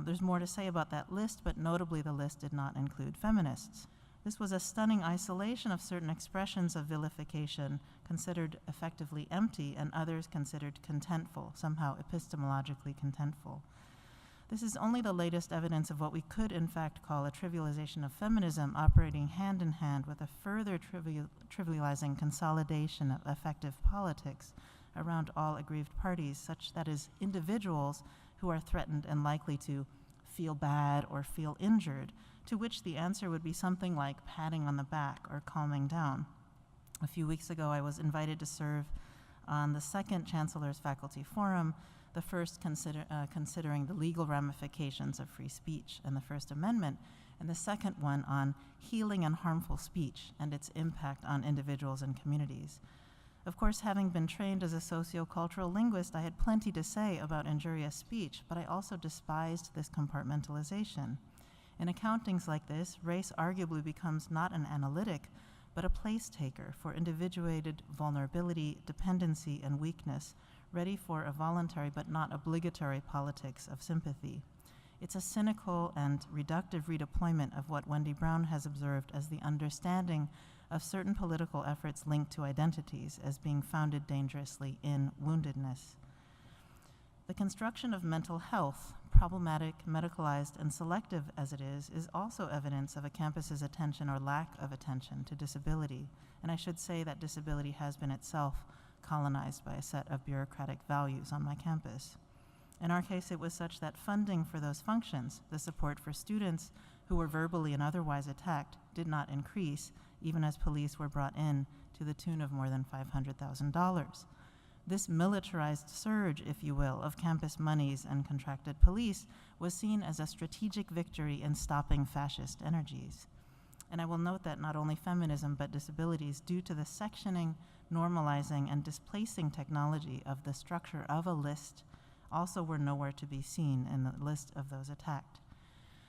There's more to say about that list, but notably the list did not include feminists. This was a stunning isolation of certain expressions of vilification considered effectively empty and others considered contentful, somehow epistemologically contentful. This is only the latest evidence of what we could in fact call a trivialization of feminism operating hand in hand with a further trivializing consolidation of effective politics around all aggrieved parties, such that is individuals who are threatened and likely to feel bad or feel injured, to which the answer would be something like patting on the back or calming down. A few weeks ago, I was invited to serve on the second Chancellor's Faculty Forum, the first considering the legal ramifications of free speech and the First Amendment, and the second one on healing and harmful speech and its impact on individuals and communities. Of course, having been trained as a sociocultural linguist, I had plenty to say about injurious speech, but I also despised this compartmentalization. In accountings like this, race arguably becomes not an analytic, but a place taker for individuated vulnerability, dependency, and weakness, ready for a voluntary but not obligatory politics of sympathy. It's a cynical and reductive redeployment of what Wendy Brown has observed as the understanding of certain political efforts linked to identities as being founded dangerously in woundedness. The construction of mental health, problematic, medicalized, and selective as it is also evidence of a campus's attention or lack of attention to disability. And I should say that disability has been itself colonized by a set of bureaucratic values on my campus. In our case, it was such that funding for those functions, the support for students who were verbally and otherwise attacked, did not increase, even as police were brought in to the tune of more than $500,000. This militarized surge, if you will, of campus monies and contracted police was seen as a strategic victory in stopping fascist energies. And I will note that not only feminism, but disabilities, due to the sectioning, normalizing, and displacing technology of the structure of a list, also were nowhere to be seen in the list of those attacked.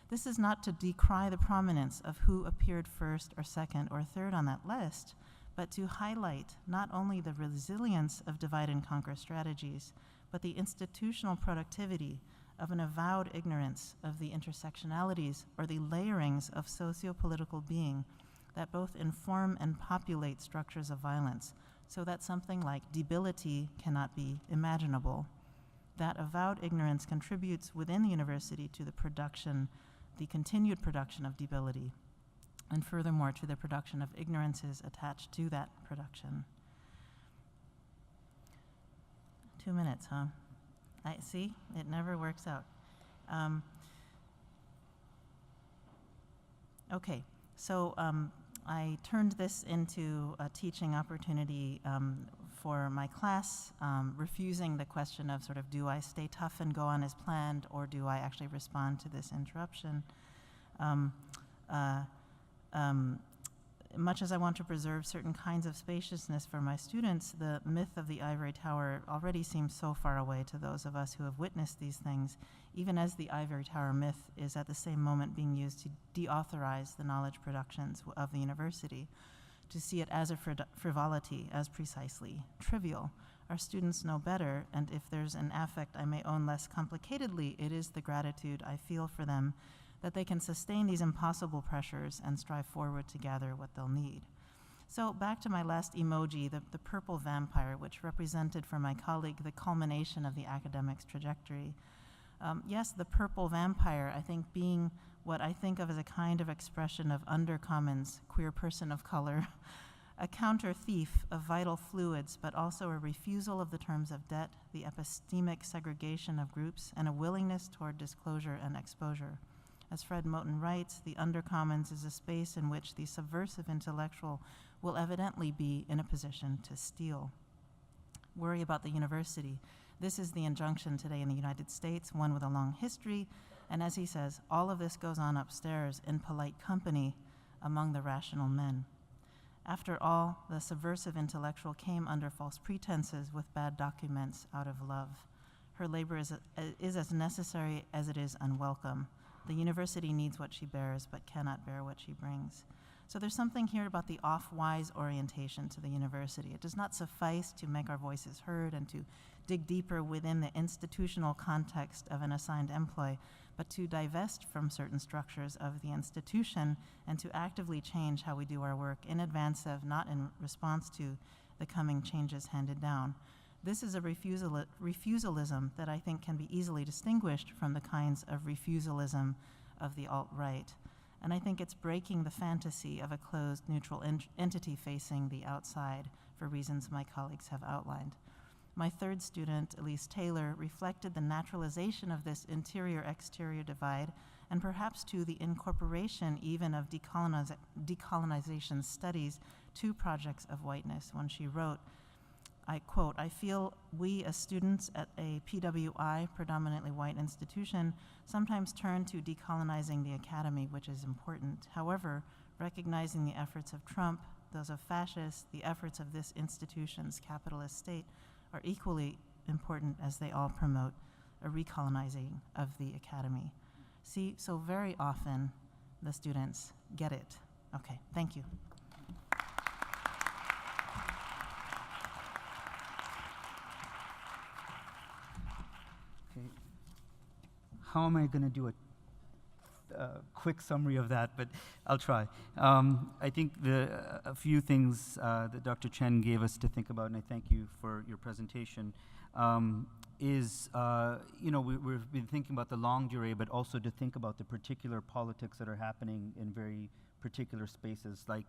This is not to decry the prominence of who appeared first or second or third on that list, but to highlight not only the resilience of divide and conquer strategies, but the institutional productivity of an avowed ignorance of the intersectionalities or the layerings of socio-political being that both inform and populate structures of violence, so that something like debility cannot be imaginable. That avowed ignorance contributes within the university to the production, the continued production of debility, and furthermore to the production of ignorances attached to that production. 2 minutes, huh? I see, it never works out. Okay, so I turned this into a teaching opportunity for my class, refusing the question of sort of, do I stay tough and go on as planned, or do I actually respond to this interruption? Much as I want to preserve certain kinds of spaciousness for my students, the myth of the ivory tower already seems so far away to those of us who have witnessed these things, even as the ivory tower myth is at the same moment being used to deauthorize the knowledge productions of the university, to see it as a frivolity, as precisely trivial. Our students know better, and if there's an affect I may own less complicatedly, it is the gratitude I feel for them that they can sustain these impossible pressures and strive forward to gather what they'll need. So back to my last emoji, the purple vampire, which represented for my colleague the culmination of the academic's trajectory. Yes, the purple vampire, I think, being what I think of as a kind of expression of undercommons, queer person of color, a counter thief of vital fluids, but also a refusal of the terms of debt, the epistemic segregation of groups, and a willingness toward disclosure and exposure. As Fred Moten writes, the undercommons is a space in which the subversive intellectual will evidently be in a position to steal. Worry about the university. This is the injunction today in the United States, one with a long history, and as he says, all of this goes on upstairs in polite company among the rational men. After all, the subversive intellectual came under false pretenses with bad documents out of love. Her labor is as necessary as it is unwelcome. The university needs what she bears, but cannot bear what she brings. So there's something here about the off-wise orientation to the university. It does not suffice to make our voices heard and to dig deeper within the institutional context of an assigned employ, but to divest from certain structures of the institution and to actively change how we do our work in advance of, not in response to, the coming changes handed down. This is a refusalism that I think can be easily distinguished from the kinds of refusalism of the alt-right. And I think it's breaking the fantasy of a closed, neutral entity facing the outside for reasons my colleagues have outlined. My third student, Elise Taylor, reflected the naturalization of this interior-exterior divide, and perhaps to the incorporation even of decolonization studies to projects of whiteness when she wrote, I quote, "I feel we as students at a PWI, predominantly white institution, sometimes turn to decolonizing the academy, which is important. However, recognizing the efforts of Trump, those of fascists, the efforts of this institution's capitalist state are equally important as they all promote a recolonizing of the academy." See, so very often the students get it. Okay, thank you. Okay. How am I going to do a quick summary of that? But I'll try. I think a few things that Dr. Chen gave us to think about, and I thank you for your presentation, is, we've been thinking about the longue durée, but also to think about the particular politics that are happening in very particular spaces, like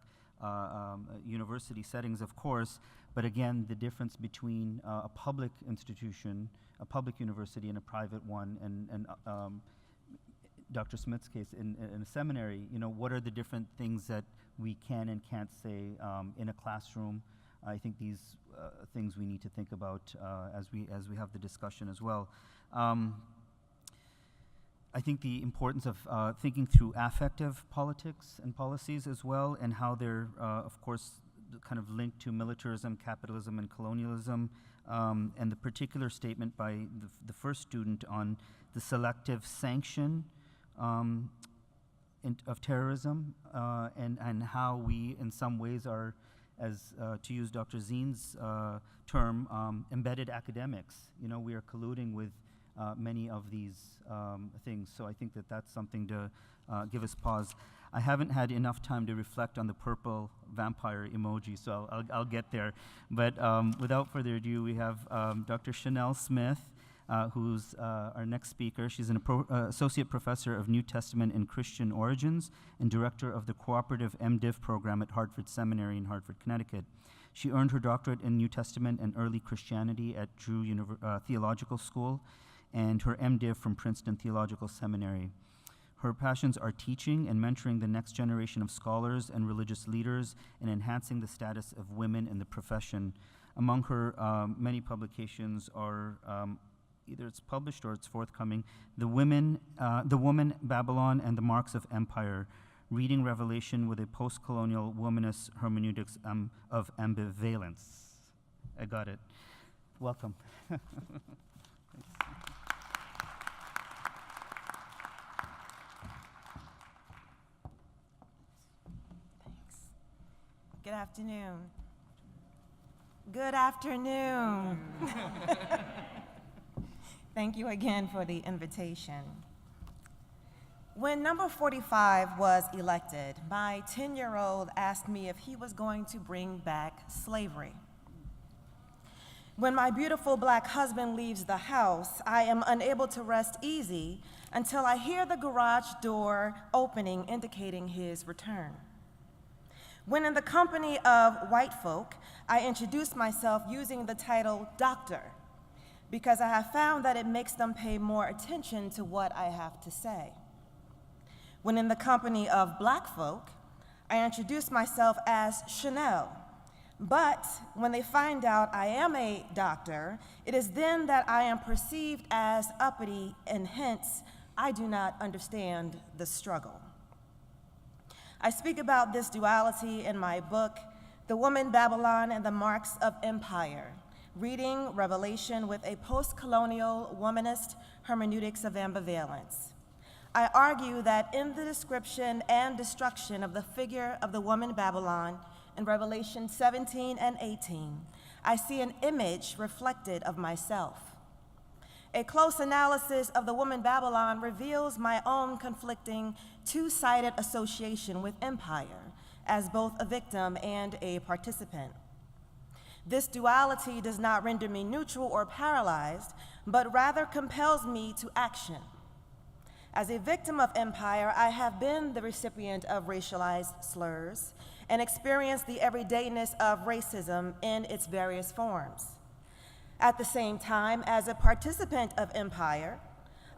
university settings, of course, but again, the difference between a public institution, a public university, and a private one, and Dr. Smith's case, in a seminary, what are the different things that we can and can't say in a classroom? I think these things we need to think about as we have the discussion as well. I think the importance of thinking through affective politics and policies as well, and how they're, of course, kind of linked to militarism, capitalism, and colonialism, and the particular statement by the first student on the selective sanction of terrorism, and how we, in some ways, are, as to use Dr. Zine's term, embedded academics. We are colluding with many of these things. So I think that that's something to give us pause. I haven't had enough time to reflect on the purple vampire emoji, so I'll get there. But without further ado, we have Dr. Chanel Smith, who's our next speaker. She's an associate professor of New Testament and Christian Origins and director of the cooperative MDiv program at Hartford Seminary in Hartford, Connecticut. She earned her doctorate in New Testament and early Christianity at Drew Theological School, and her MDiv from Princeton Theological Seminary. Her passions are teaching and mentoring the next generation of scholars and religious leaders and enhancing the status of women in the profession. Among her many publications are either it's published or it's forthcoming, The Woman, Babylon, and the Marks of Empire, Reading Revelation with a Post-Colonial Womanist Hermeneutics of Ambivalence. I got it. Welcome. Good afternoon. Good afternoon. Thank you again for the invitation. When number 45 was elected, my 10-year-old asked me if he was going to bring back slavery. When my beautiful black husband leaves the house, I am unable to rest easy until I hear the garage door opening, indicating his return. When in the company of white folk, I introduce myself using the title doctor, because I have found that it makes them pay more attention to what I have to say. When in the company of black folk, I introduce myself as Chanel, but when they find out I am a doctor, it is then that I am perceived as uppity, and hence, I do not understand the struggle. I speak about this duality in my book, The Woman, Babylon, and the Marks of Empire, Reading Revelation with a Post-Colonial Womanist Hermeneutics of Ambivalence. I argue that in the description and destruction of the figure of the woman Babylon in Revelation 17 and 18, I see an image reflected of myself. A close analysis of the woman Babylon reveals my own conflicting two-sided association with empire as both a victim and a participant. This duality does not render me neutral or paralyzed, but rather compels me to action. As a victim of empire, I have been the recipient of racialized slurs and experienced the everydayness of racism in its various forms. At the same time, as a participant of empire,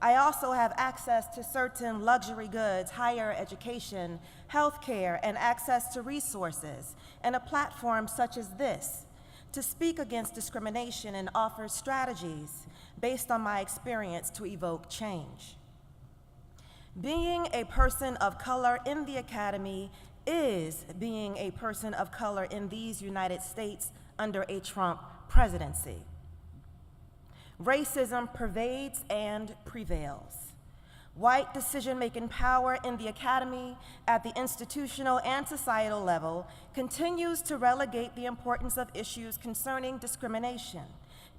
I also have access to certain luxury goods, higher education, healthcare, and access to resources, and a platform such as this to speak against discrimination and offer strategies based on my experience to evoke change. Being a person of color in the academy is being a person of color in these United States under a Trump presidency. Racism pervades and prevails. White decision-making power in the academy at the institutional and societal level continues to relegate the importance of issues concerning discrimination,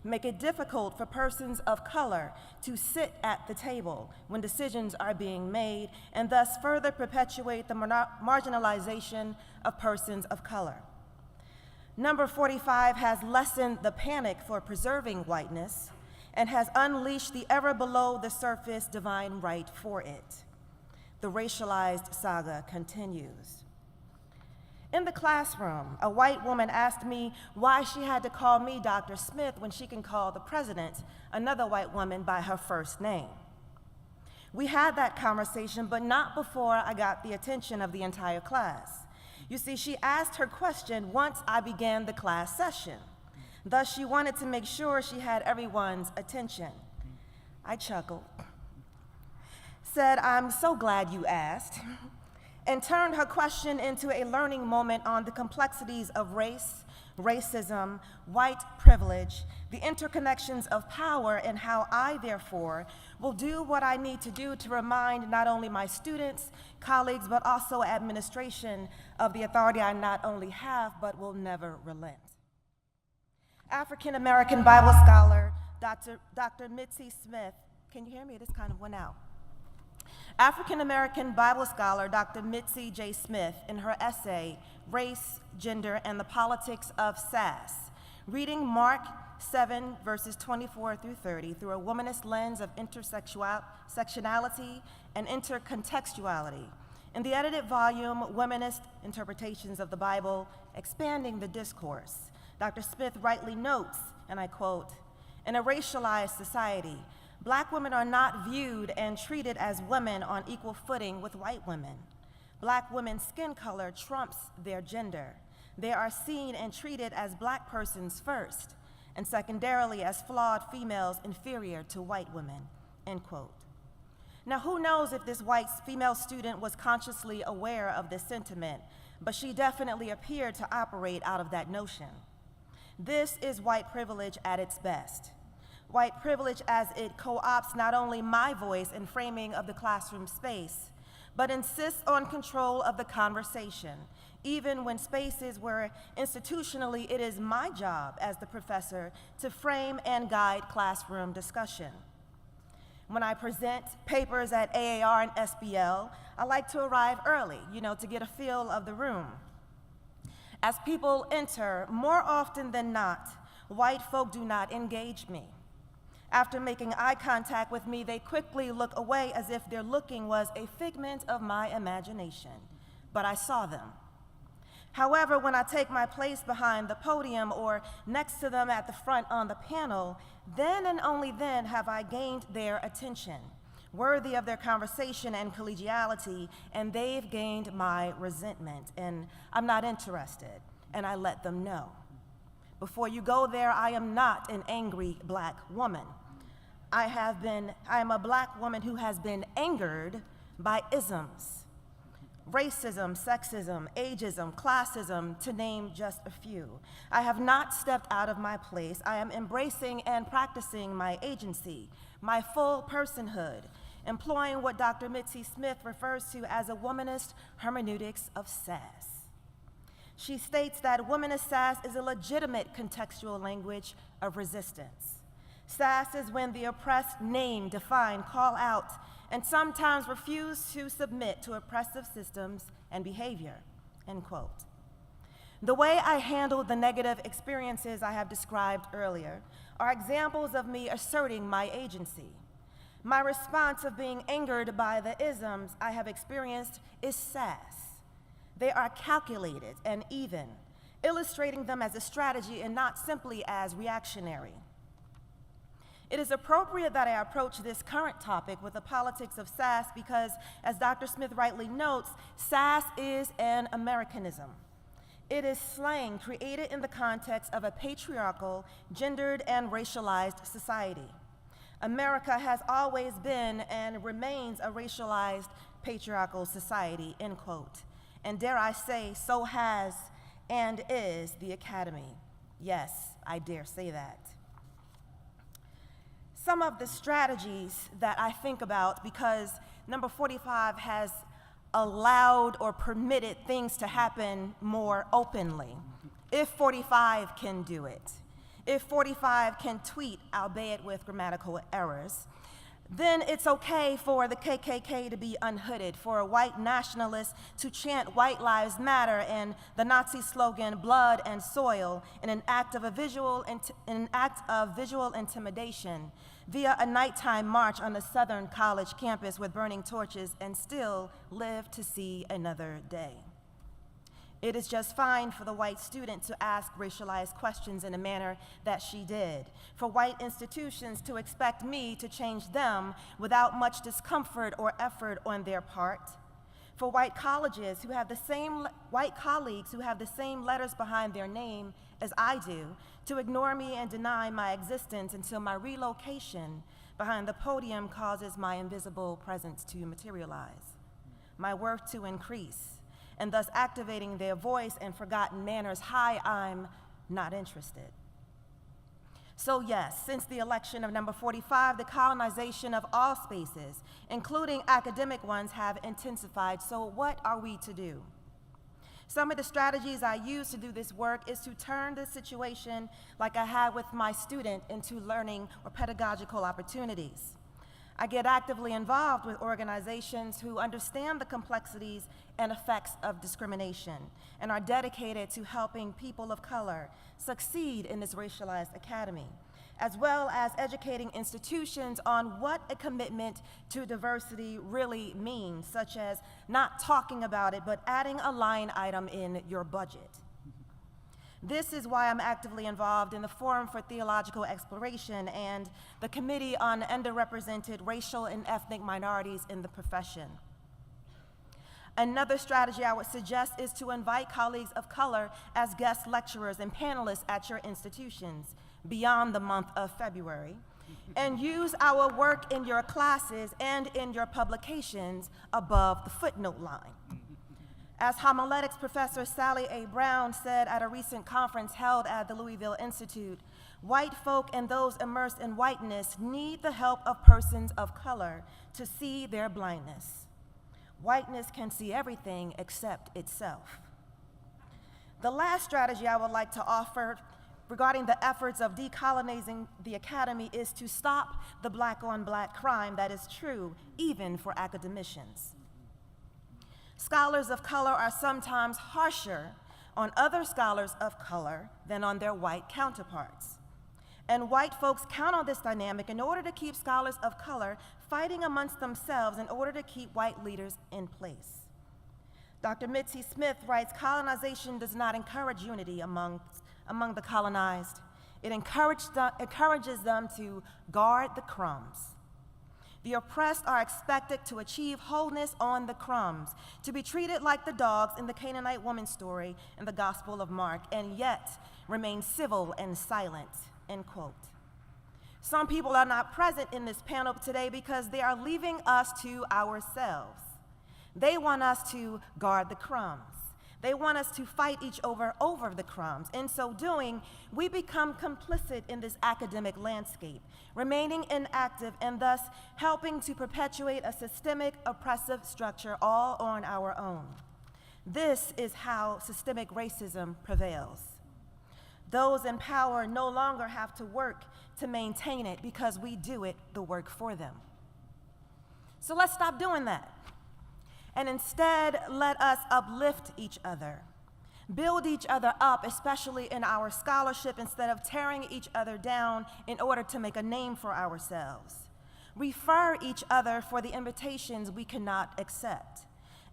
make it difficult for persons of color to sit at the table when decisions are being made, and thus further perpetuate the marginalization of persons of color. Number 45 has lessened the panic for preserving whiteness and has unleashed the ever below the surface divine right for it. The racialized saga continues. In the classroom, a white woman asked me why she had to call me Dr. Smith when she can call the president, another white woman, by her first name. We had that conversation, but not before I got the attention of the entire class. You see, she asked her question once I began the class session. Thus, she wanted to make sure she had everyone's attention. I chuckled, said, "I'm so glad you asked," and turned her question into a learning moment on the complexities of race, racism, white privilege, the interconnections of power, and how I, therefore, will do what I need to do to remind not only my students, colleagues, but also administration of the authority I not only have, but will never relent. African-American Bible scholar, Dr. Mitzi Smith, can you hear me? This kind of went out. African-American Bible scholar, Dr. Mitzi J. Smith, in her essay, Race, Gender, and the Politics of Sass, reading Mark 7, verses 24 through 30 through a womanist lens of intersectionality and intercontextuality. In the edited volume, Womanist Interpretations of the Bible, Expanding the Discourse, Dr. Smith rightly notes, and I quote, "In a racialized society, Black women are not viewed and treated as women on equal footing with white women. Black women's skin color trumps their gender. They are seen and treated as Black persons first, and secondarily as flawed females inferior to white women," end quote. Now, who knows if this white female student was consciously aware of this sentiment, but she definitely appeared to operate out of that notion. This is white privilege at its best. White privilege as it co-opts not only my voice in framing of the classroom space, but insists on control of the conversation, even when spaces where institutionally it is my job as the professor to frame and guide classroom discussion. When I present papers at AAR and SBL, I like to arrive early, to get a feel of the room. As people enter, more often than not, white folk do not engage me. After making eye contact with me, they quickly look away as if their looking was a figment of my imagination, but I saw them. However, when I take my place behind the podium or next to them at the front on the panel, then and only then have I gained their attention, worthy of their conversation and collegiality, and they've gained my resentment, and I'm not interested, and I let them know. Before you go there, I am not an angry Black woman. I am a Black woman who has been angered by isms. Racism, sexism, ageism, classism, to name just a few. I have not stepped out of my place. I am embracing and practicing my agency, my full personhood, employing what Dr. Mitzi Smith refers to as a womanist hermeneutics of sass. She states that womanist sass is a legitimate contextual language of resistance. Sass is when the oppressed name, define, call out, and sometimes refuse to submit to oppressive systems and behavior, end quote. The way I handled the negative experiences I have described earlier are examples of me asserting my agency. My response of being angered by the isms I have experienced is sass. They are calculated and even, illustrating them as a strategy and not simply as reactionary. It is appropriate that I approach this current topic with the politics of sass because, as Dr. Smith rightly notes, sass is an Americanism. It is slang created in the context of a patriarchal, gendered, and racialized society. America has always been and remains a racialized, patriarchal society, end quote. And dare I say, so has and is the Academy. Yes, I dare say that. Some of the strategies that I think about, because number 45 has allowed or permitted things to happen more openly. If 45 can do it, if 45 can tweet, albeit with grammatical errors, then it's okay for the KKK to be unhooded, for a white nationalist to chant White Lives Matter and the Nazi slogan blood and soil in an act of visual intimidation via a nighttime march on the Southern College campus with burning torches and still live to see another day. It is just fine for the white student to ask racialized questions in a manner that she did, for white institutions to expect me to change them without much discomfort or effort on their part, for white colleges who have the same, white colleagues who have the same letters behind their name as I do, to ignore me and deny my existence until my relocation behind the podium causes my invisible presence to materialize, my worth to increase, and thus activating their voice and forgotten manners. Hi, I'm not interested. So yes, since the election of number 45, the colonization of all spaces, including academic ones, have intensified. So what are we to do? Some of the strategies I use to do this work is to turn the situation like I had with my student into learning or pedagogical opportunities. I get actively involved with organizations who understand the complexities and effects of discrimination and are dedicated to helping people of color succeed in this racialized academy, as well as educating institutions on what a commitment to diversity really means, such as not talking about it, but adding a line item in your budget. This is why I'm actively involved in the Forum for Theological Exploration and the Committee on Underrepresented Racial and Ethnic Minorities in the Profession. Another strategy I would suggest is to invite colleagues of color as guest lecturers and panelists at your institutions beyond the month of February, and use our work in your classes and in your publications above the footnote line. As homiletics professor Sally A. Brown said at a recent conference held at the Louisville Institute, white folk and those immersed in whiteness need the help of persons of color to see their blindness. Whiteness can see everything except itself. The last strategy I would like to offer regarding the efforts of decolonizing the academy is to stop the black-on-black crime that is true even for academicians. Scholars of color are sometimes harsher on other scholars of color than on their white counterparts. And white folks count on this dynamic in order to keep scholars of color fighting amongst themselves in order to keep white leaders in place. Dr. Mitzi Smith writes, colonization does not encourage unity among the colonized. It encourages them to guard the crumbs. The oppressed are expected to achieve wholeness on the crumbs, to be treated like the dogs in the Canaanite woman story in the Gospel of Mark, and yet remain civil and silent, end quote. Some people are not present in this panel today because they are leaving us to ourselves. They want us to guard the crumbs. They want us to fight each other over the crumbs. In so doing, we become complicit in this academic landscape, remaining inactive and thus helping to perpetuate a systemic oppressive structure all on our own. This is how systemic racism prevails. Those in power no longer have to work to maintain it because we do the work for them. So let's stop doing that. And instead, let us uplift each other, build each other up, especially in our scholarship, instead of tearing each other down in order to make a name for ourselves. Refer each other for the invitations we cannot accept,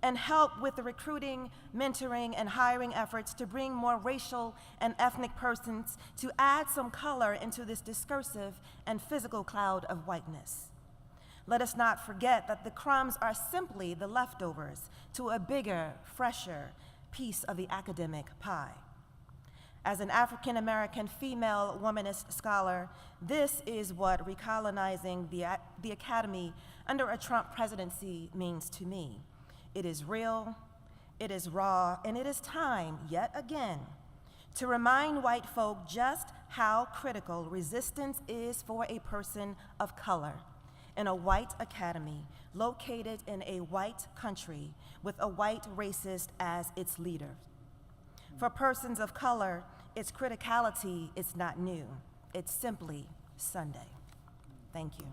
and help with the recruiting, mentoring, and hiring efforts to bring more racial and ethnic persons to add some color into this discursive and physical cloud of whiteness. Let us not forget that the crumbs are simply the leftovers to a bigger, fresher piece of the academic pie. As an African-American female womanist scholar, this is what recolonizing the academy under a Trump presidency means to me. It is real, it is raw, and it is time, yet again, to remind white folk just how critical resistance is for a person of color in a white academy located in a white country with a white racist as its leader. For persons of color, its criticality is not new. It's simply Sunday. Thank you.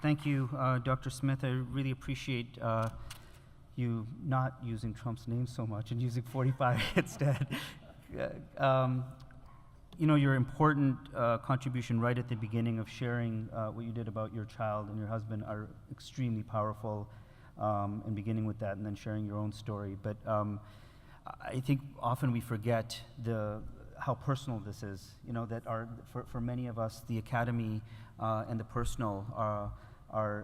Thank you, Dr. Smith. I really appreciate you not using Trump's name so much and using 45 instead. Your important contribution right at the beginning of sharing what you did about your child and your husband are extremely powerful, and beginning with that and then sharing your own story. But I think often we forget how personal this is, that for many of us, the academy and the personal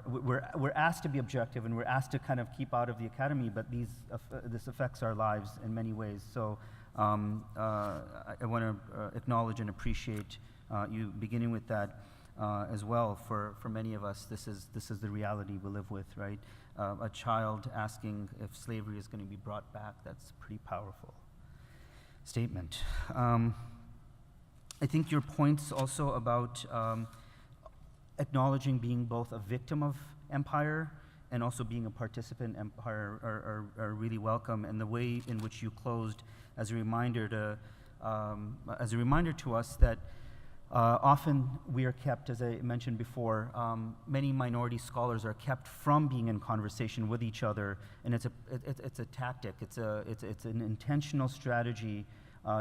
we're asked to be objective and we're asked to kind of keep out of the academy, but this affects our lives in many ways. So I want to acknowledge and appreciate you beginning with that as well. For many of us, this is the reality we live with, right? A child asking if slavery is going to be brought back, that's a pretty powerful statement. I think your points also about acknowledging being both a victim of empire and also being a participant in empire are really welcome, and the way in which you closed as a reminder to us that often we are kept, as I mentioned before, many minority scholars are kept from being in conversation with each other, and it's a tactic, it's an intentional strategy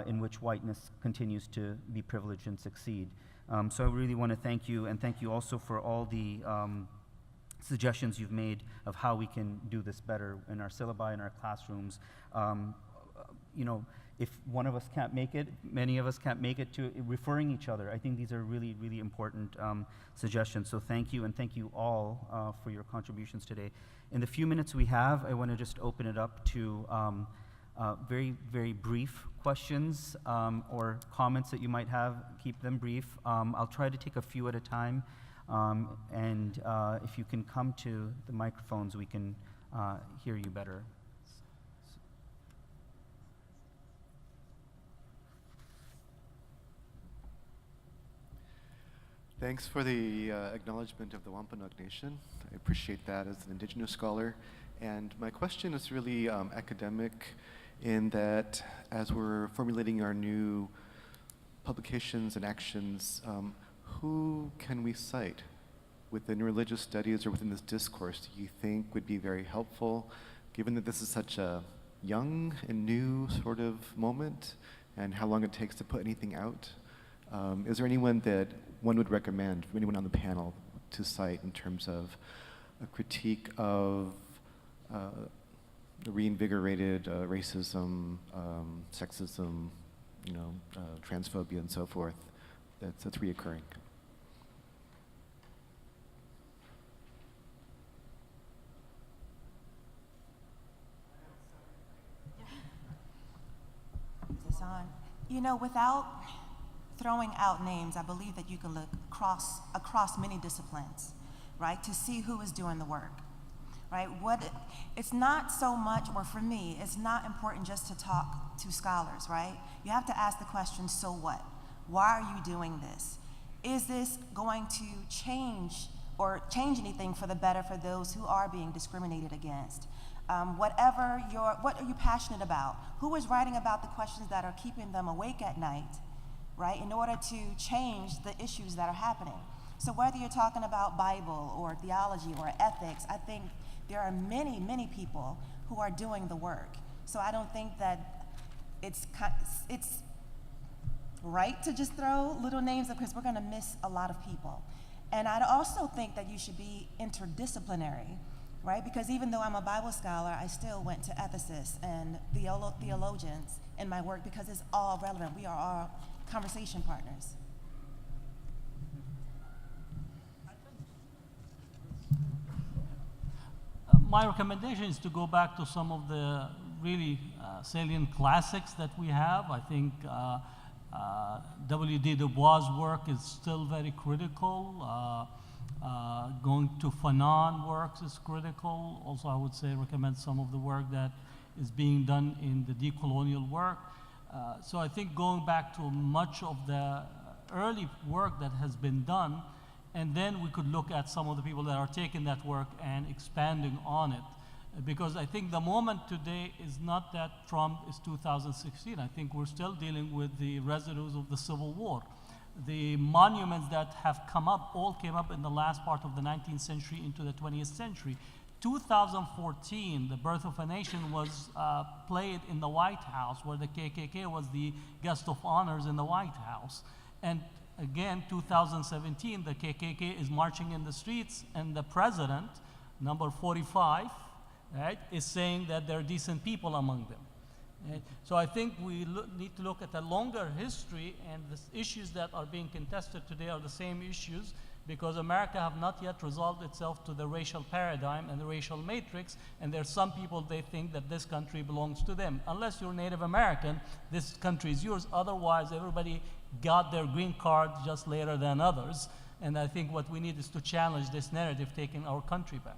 in which whiteness continues to be privileged and succeed. So I really want to thank you, and thank you also for all the suggestions you've made of how we can do this better in our syllabi, in our classrooms. If one of us can't make it, many of us can't make it to referring each other. I think these are really, really important suggestions. So thank you, and thank you all for your contributions today. In the few minutes we have, I want to just open it up to very, very brief questions or comments that you might have. Keep them brief. I'll try to take a few at a time, and if you can come to the microphones, we can hear you better. Thanks for the acknowledgement of the Wampanoag Nation. I appreciate that as an Indigenous scholar. And my question is really academic, in that as we're formulating our new publications and actions, who can we cite within religious studies or within this discourse do you think would be very helpful, given that this is such a young and new sort of moment and how long it takes to put anything out? Is there anyone that one would recommend, anyone on the panel, to cite in terms of a critique of reinvigorated racism, sexism, transphobia, and so forth that's reoccurring? Is this on? Without throwing out names, I believe that you can look across many disciplines, right, to see who is doing the work, right? It's not so much, or for me, it's not important just to talk to scholars, right? You have to ask the question, so what? Why are you doing this? Is this going to change anything for the better for those who are being discriminated against? What are you passionate about? Who is writing about the questions that are keeping them awake at night, right, in order to change the issues that are happening? So whether you're talking about Bible or theology or ethics, I think there are many, many people who are doing the work. So I don't think that it's right to just throw little names up, because we're going to miss a lot of people. And I also think that you should be interdisciplinary, right? Because even though I'm a Bible scholar, I still went to ethicists and theologians in my work, because it's all relevant. We are all conversation partners. My recommendation is to go back to some of the really salient classics that we have. I think W.D. Du Bois' work is still very critical. Going to Fanon works is critical. Also, I would say recommend some of the work that is being done in the decolonial work. So I think going back to much of the early work that has been done, and then we could look at some of the people that are taking that work and expanding on it. Because I think the moment today is not that Trump is 2016. I think we're still dealing with the residues of the Civil War. The monuments that have come up all came up in the last part of the 19th century into the 20th century. 2014, the Birth of a Nation was played in the White House, where the KKK was the guest of honors in the White House. And again, 2017, the KKK is marching in the streets, and the president, number 45, right, is saying that there are decent people among them. Right? So I think we need to look at a longer history, and the issues that are being contested today are the same issues, because America have not yet resolved itself to the racial paradigm and the racial matrix, and there's some people, they think that this country belongs to them. Unless you're Native American, this country is yours. Otherwise, everybody got their green card just later than others. And I think what we need is to challenge this narrative, taking our country back.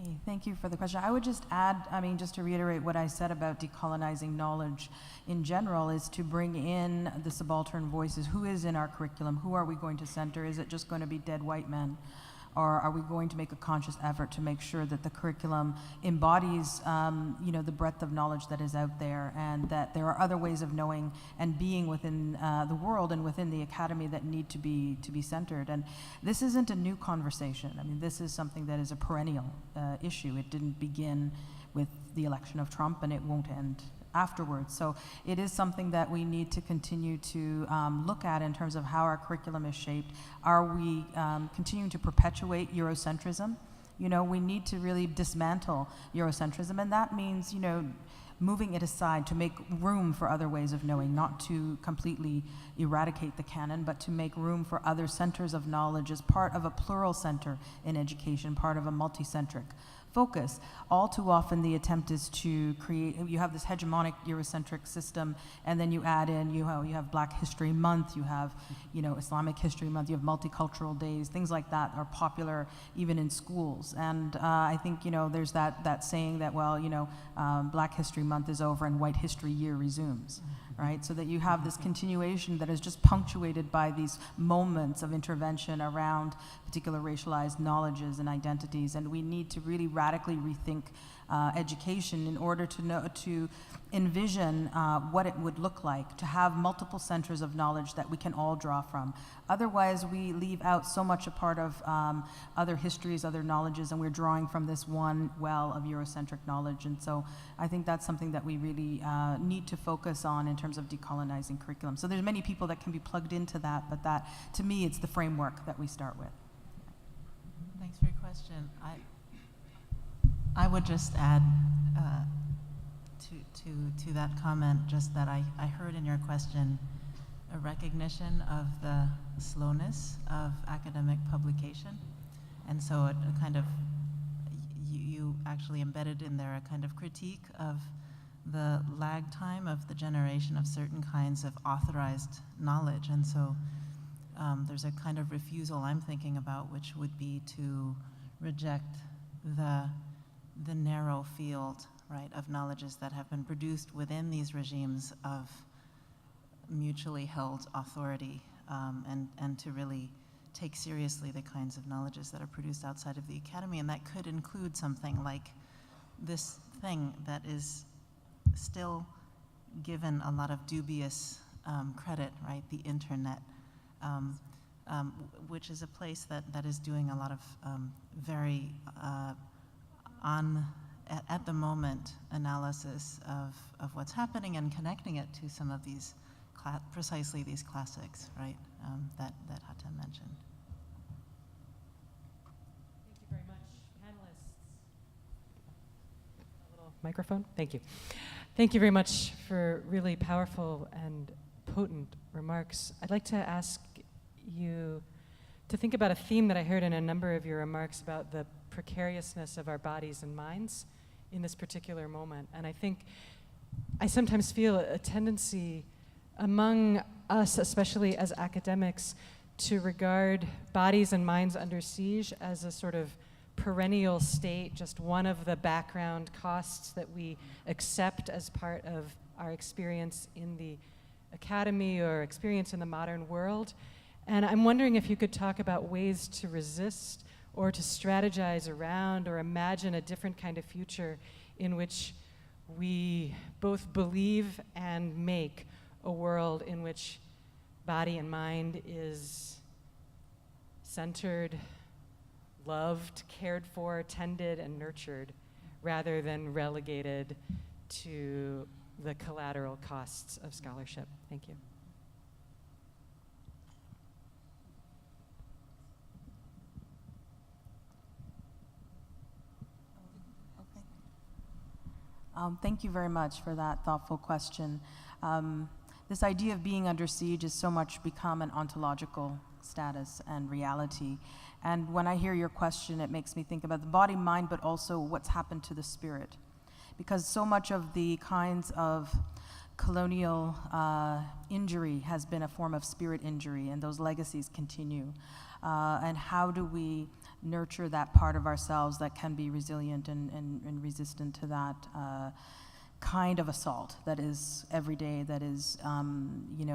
Hey, thank you for the question. I would just add, just to reiterate what I said about decolonizing knowledge in general, is to bring in the subaltern voices. Who is in our curriculum? Who are we going to center? Is it just going to be dead white men? Or are we going to make a conscious effort to make sure that the curriculum embodies, the breadth of knowledge that is out there, and that there are other ways of knowing and being within the world and within the academy that need to be centered? And this isn't a new conversation. This is something that is a perennial issue. It didn't begin with the election of Trump, and it won't end afterwards. So it is something that we need to continue to look at in terms of how our curriculum is shaped. Are we continuing to perpetuate Eurocentrism? We need to really dismantle Eurocentrism, and that means, moving it aside to make room for other ways of knowing, not to completely eradicate the canon, but to make room for other centers of knowledge as part of a plural center in education, part of a multicentric focus. All too often the attempt is to create, you have this hegemonic Eurocentric system, and then you add in, you have Black History Month, you have Islamic History Month, you have multicultural days, things like that are popular even in schools. And I think there's that saying that, Black History Month is over and White History Year resumes, right? So that you have this continuation that is just punctuated by these moments of intervention around particular racialized knowledges and identities, and we need to really radically rethink education in order to envision what it would look like to have multiple centers of knowledge that we can all draw from. Otherwise, we leave out so much a part of other histories, other knowledges, and we're drawing from this one well of Eurocentric knowledge. And so I think that's something that we really need to focus on in terms of decolonizing curriculum. So there's many people that can be plugged into that, but that, to me, it's the framework that we start with. Thanks for your question. I would just add to that comment, just that I heard in your question a recognition of the slowness of academic publication. And so a kind of, you actually embedded in there a kind of critique of the lag time of the generation of certain kinds of authorized knowledge. And so there's a kind of refusal I'm thinking about, which would be to reject the narrow field, right, of knowledges that have been produced within these regimes of mutually held authority, and to really take seriously the kinds of knowledges that are produced outside of the academy, and that could include something like this thing that is still given a lot of dubious credit, right? The internet, which is a place that is doing a lot of very at the moment analysis of what's happening and connecting it to some of these precisely these classics, right? That Hatem mentioned. Thank you very much, panelists. A little microphone. Thank you. Thank you very much for really powerful and potent remarks. I'd like to ask you to think about a theme that I heard in a number of your remarks about the precariousness of our bodies and minds in this particular moment. And I think I sometimes feel a tendency among us, especially as academics, to regard bodies and minds under siege as a sort of perennial state, just one of the background costs that we accept as part of our experience in the academy or experience in the modern world. And I'm wondering if you could talk about ways to resist or to strategize around or imagine a different kind of future in which we both believe and make a world in which body and mind is centered, loved, cared for, tended, and nurtured, rather than relegated to the collateral costs of scholarship. Thank you. Thank you very much for that thoughtful question. This idea of being under siege has so much become an ontological status and reality. And when I hear your question, it makes me think about the body, mind, but also what's happened to the spirit. Because so much of the kinds of colonial injury has been a form of spirit injury, and those legacies continue. And how do we nurture that part of ourselves that can be resilient and resistant to that kind of assault that is everyday, that is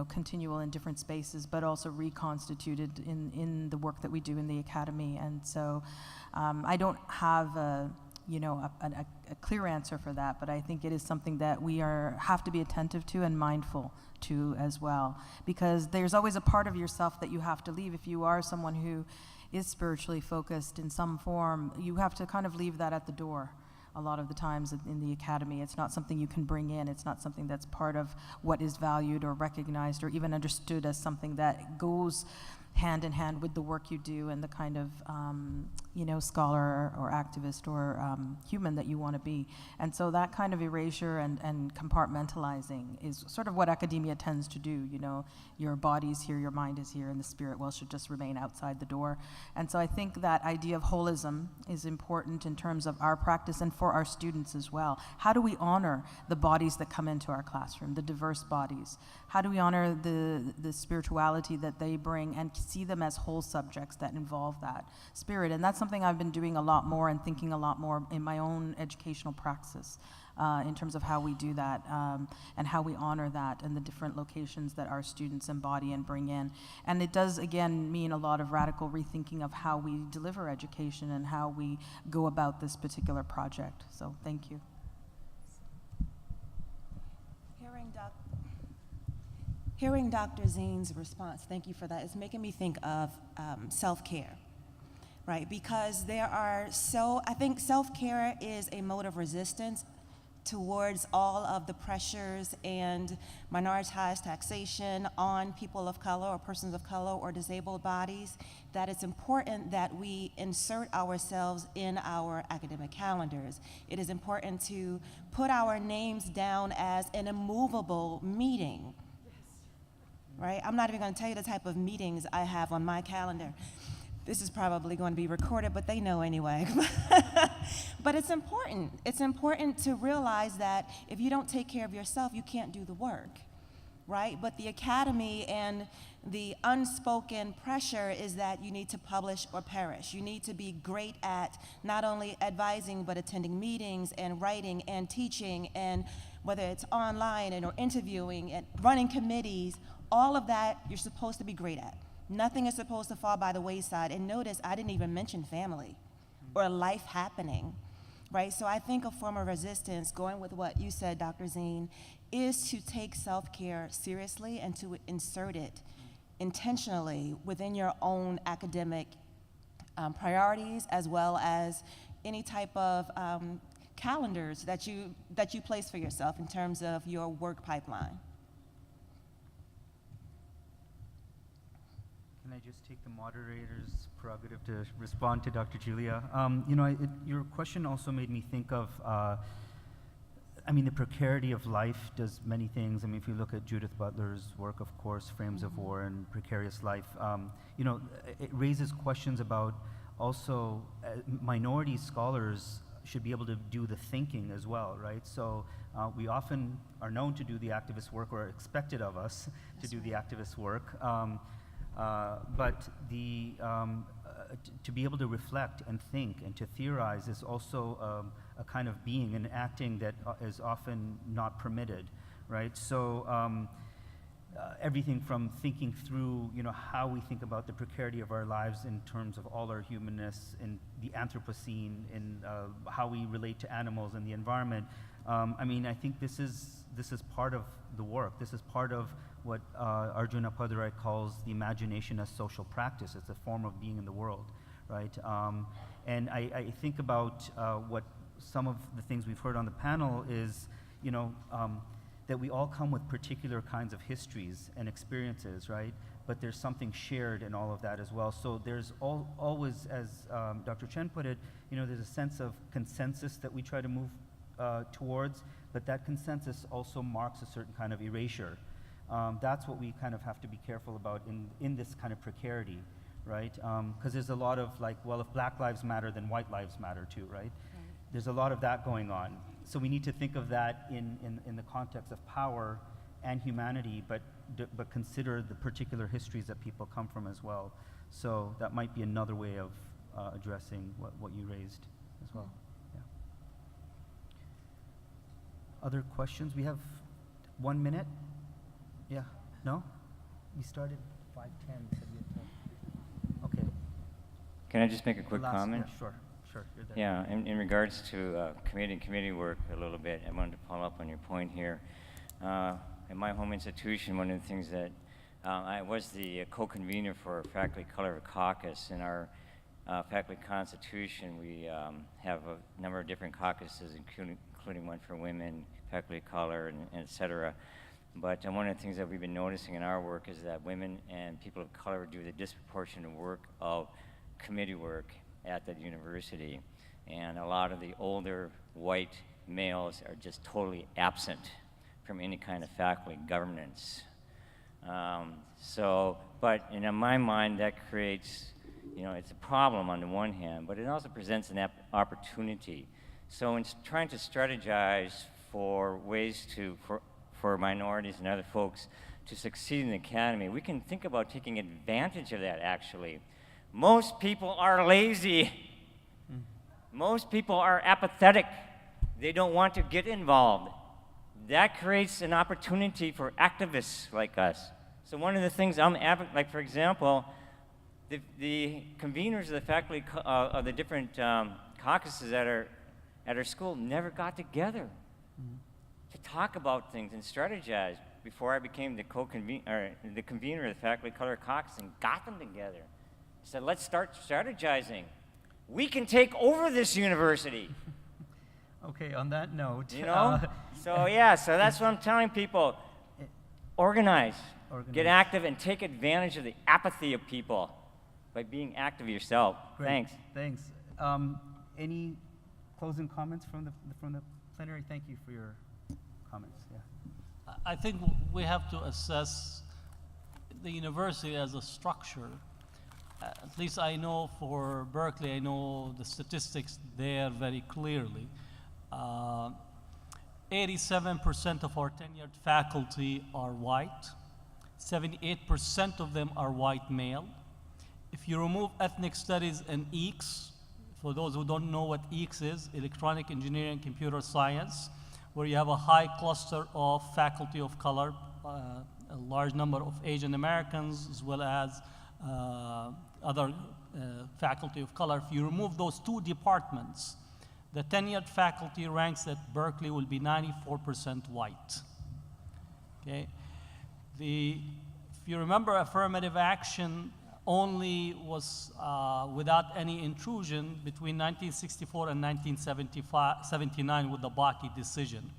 continual in different spaces, but also reconstituted in the work that we do in the academy. And so I don't have a clear answer for that, but I think it is something that we have to be attentive to and mindful to as well, because there's always a part of yourself that you have to leave. If you are someone who is spiritually focused in some form, you have to kind of leave that at the door. A lot of the times in the academy, it's not something you can bring in. It's not something that's part of what is valued or recognized or even understood as something that goes hand in hand with the work you do and the kind of scholar or activist or human that you want to be. And so that kind of erasure and compartmentalizing is sort of what academia tends to do. Your body's here, your mind is here, and the spirit should just remain outside the door. And so I think that idea of holism is important in terms of our practice and for our students as well. How do we honor the bodies that come into our classroom, the diverse bodies? How do we honor the spirituality that they bring and see them as whole subjects that involve that spirit? And that's something I've been doing a lot more and thinking a lot more in my own educational praxis in terms of how we do that and how we honor that and the different locations that our students embody and bring in. And it does, again, mean a lot of radical rethinking of how we deliver education and how we go about this particular project. So thank you. Hearing Dr. Zine's response, thank you for that, is making me think of self-care, right? Because I think self-care is a mode of resistance towards all of the pressures and minoritized taxation on people of color or persons of color or disabled bodies, that it's important that we insert ourselves in our academic calendars. It is important to put our names down as an immovable meeting. Right? I'm not even going to tell you the type of meetings I have on my calendar. This is probably going to be recorded, but they know anyway. But it's important. It's important to realize that if you don't take care of yourself, you can't do the work. right? But the academy and the unspoken pressure is that you need to publish or perish. You need to be great at not only advising, but attending meetings and writing and teaching, and whether it's online and or interviewing and running committees, all of that you're supposed to be great at. Nothing is supposed to fall by the wayside. And notice I didn't even mention family or life happening, right? So I think a form of resistance, going with what you said, Dr. Zine, is to take self-care seriously and to insert it intentionally within your own academic priorities, as well as any type of calendars that you place for yourself in terms of your work pipeline. Can I just take the moderator's prerogative to respond to Dr. Julia? Your question also made me think of, the precarity of life does many things. I mean, if you look at Judith Butler's work, of course, Frames of War and Precarious Life, it raises questions about also minority scholars should be able to do the thinking as well, right? So we often are known to do the activist work, or expected of us to do the activist work. But to be able to reflect and think and to theorize is also a kind of being and acting that is often not permitted, right? So everything from thinking through, how we think about the precarity of our lives in terms of all our humanness and the Anthropocene and how we relate to animals and the environment. I think this is part of the work. This is part of what Arjuna Padurai calls the imagination as social practice. It's a form of being in the world, right? And I think about what some of the things we've heard on the panel is, that we all come with particular kinds of histories and experiences, right? But there's something shared in all of that as well. So there's always, as Dr. Chen put it, there's a sense of consensus that we try to move towards, but that consensus also marks a certain kind of erasure. That's what we kind of have to be careful about in this kind of precarity, right? Because there's a lot of like, well, if Black lives matter, then white lives matter too, right? There's a lot of that going on. So we need to think of that in the context of power and humanity, but consider the particular histories that people come from as well. So that might be another way of addressing what you raised as well. Yeah. Other questions? We have 1 minute. Yeah, no? We started 5:10, so we have to, okay. Can I just make a quick comment? Yeah, sure, you're there. Yeah, in regards to committee work a little bit, I wanted to follow up on your point here. In my home institution, one of the things that I was the co-convener for Faculty Color Caucus. In our faculty constitution, we have a number of different caucuses, including one for women, faculty of color, and et cetera. But one of the things that we've been noticing in our work is that women and people of color do the disproportionate work of committee work at the university. And a lot of the older white males are just totally absent from any kind of faculty governance. But in my mind, that creates, it's a problem on the one hand, but it also presents an opportunity. So in trying to strategize for ways for minorities and other folks to succeed in the academy, we can think about taking advantage of that, actually. Most people are lazy. Most people are apathetic. They don't want to get involved. That creates an opportunity for activists like us. So one of the things I'm advocating, like for example, the conveners of the faculty of the different caucuses at our school never got together to talk about things and strategize before I became the convener of the Faculty Color Caucus and got them together. I said, let's start strategizing. We can take over this university. Okay, on that note. So that's what I'm telling people. Organize, get active, and take advantage of the apathy of people by being active yourself. Great. Thanks. Any closing comments from the plenary? Thank you for your comments. Yeah. I think we have to assess the university as a structure. At least I know for Berkeley, I know the statistics there very clearly. 87% of our tenured faculty are white. 78% of them are white male. If you remove ethnic studies and EECS, for those who don't know what EECS is, electronic engineering and computer science, where you have a high cluster of faculty of color, a large number of Asian Americans, as well as other faculty of color. If you remove those two departments, the tenured faculty ranks at Berkeley will be 94% white. Okay? If you remember, affirmative action only was without any intrusion between 1964 and 1979 with the Bakke decision,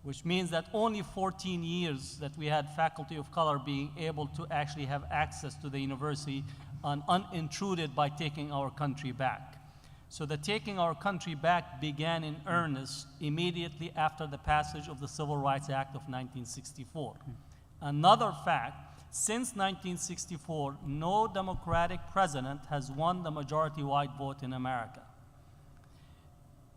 which means that only 14 years that we had faculty of color being able to actually have access to the university unintruded by taking our country back. So the taking our country back began in earnest immediately after the passage of the Civil Rights Act of 1964. Another fact, since 1964, no Democratic president has won the majority white vote in America.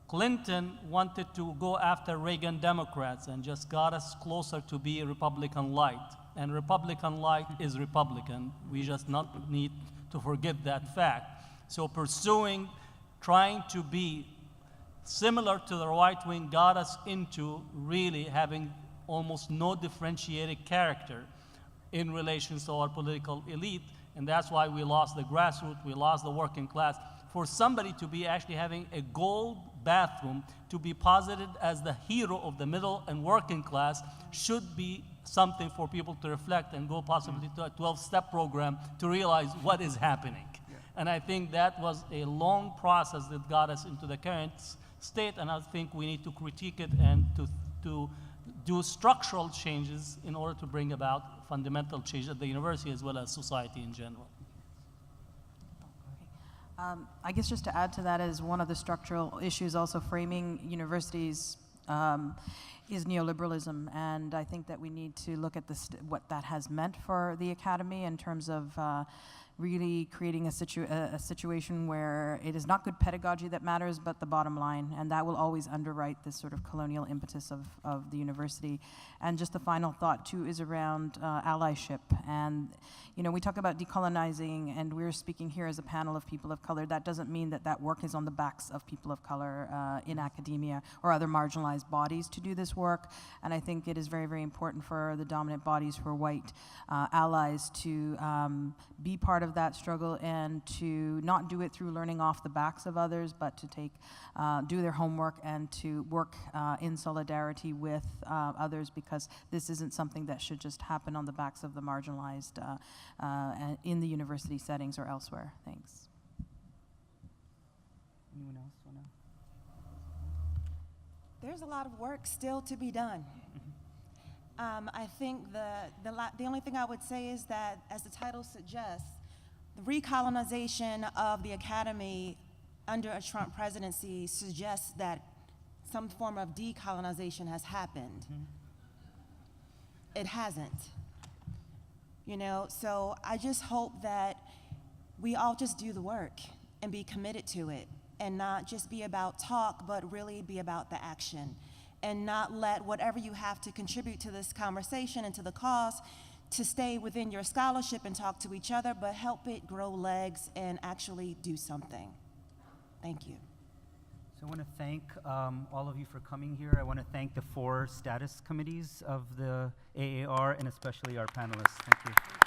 Clinton wanted to go after Reagan Democrats and just got us closer to be Republican light. And Republican light is Republican. We just not need to forget that fact. So trying to be similar to the right wing got us into really having almost no differentiated character in relation to our political elite, and that's why we lost the grassroots, we lost the working class. For somebody to be actually having a gold bathroom, to be posited as the hero of the middle and working class, should be something for people to reflect and go possibly to a 12-step program to realize what is happening. And I think that was a long process that got us into the current state, and I think we need to critique it and to do structural changes in order to bring about fundamental change at the university as well as society in general. I guess just to add to that is one of the structural issues also framing universities is neoliberalism, and I think that we need to look at what that has meant for the academy in terms of really creating a situation where it is not good pedagogy that matters, but the bottom line, and that will always underwrite this sort of colonial impetus of the university. And just the final thought, too, is around allyship. And, you know, we talk about decolonizing, and we're speaking here as a panel of people of color. That doesn't mean that that work is on the backs of people of color in academia or other marginalized bodies to do this work. And I think it is very, very important for the dominant bodies, for white allies, to be part of that struggle and to not do it through learning off the backs of others, but to do their homework and to work in solidarity with others, because this isn't something that should just happen on the backs of the marginalized in the university settings or elsewhere. Thanks. Anyone else want to? There's a lot of work still to be done. I think the only thing I would say is that, as the title suggests, the recolonization of the academy under a Trump presidency suggests that some form of decolonization has happened. It hasn't. You know, so I just hope that we all just do the work and be committed to it, and not just be about talk, but really be about the action, and not let whatever you have to contribute to this conversation and to the cause to stay within your scholarship and talk to each other, but help it grow legs and actually do something. Thank you. So I want to thank all of you for coming here. I want to thank the 4 status committees of the AAR, and especially our panelists. Thank you.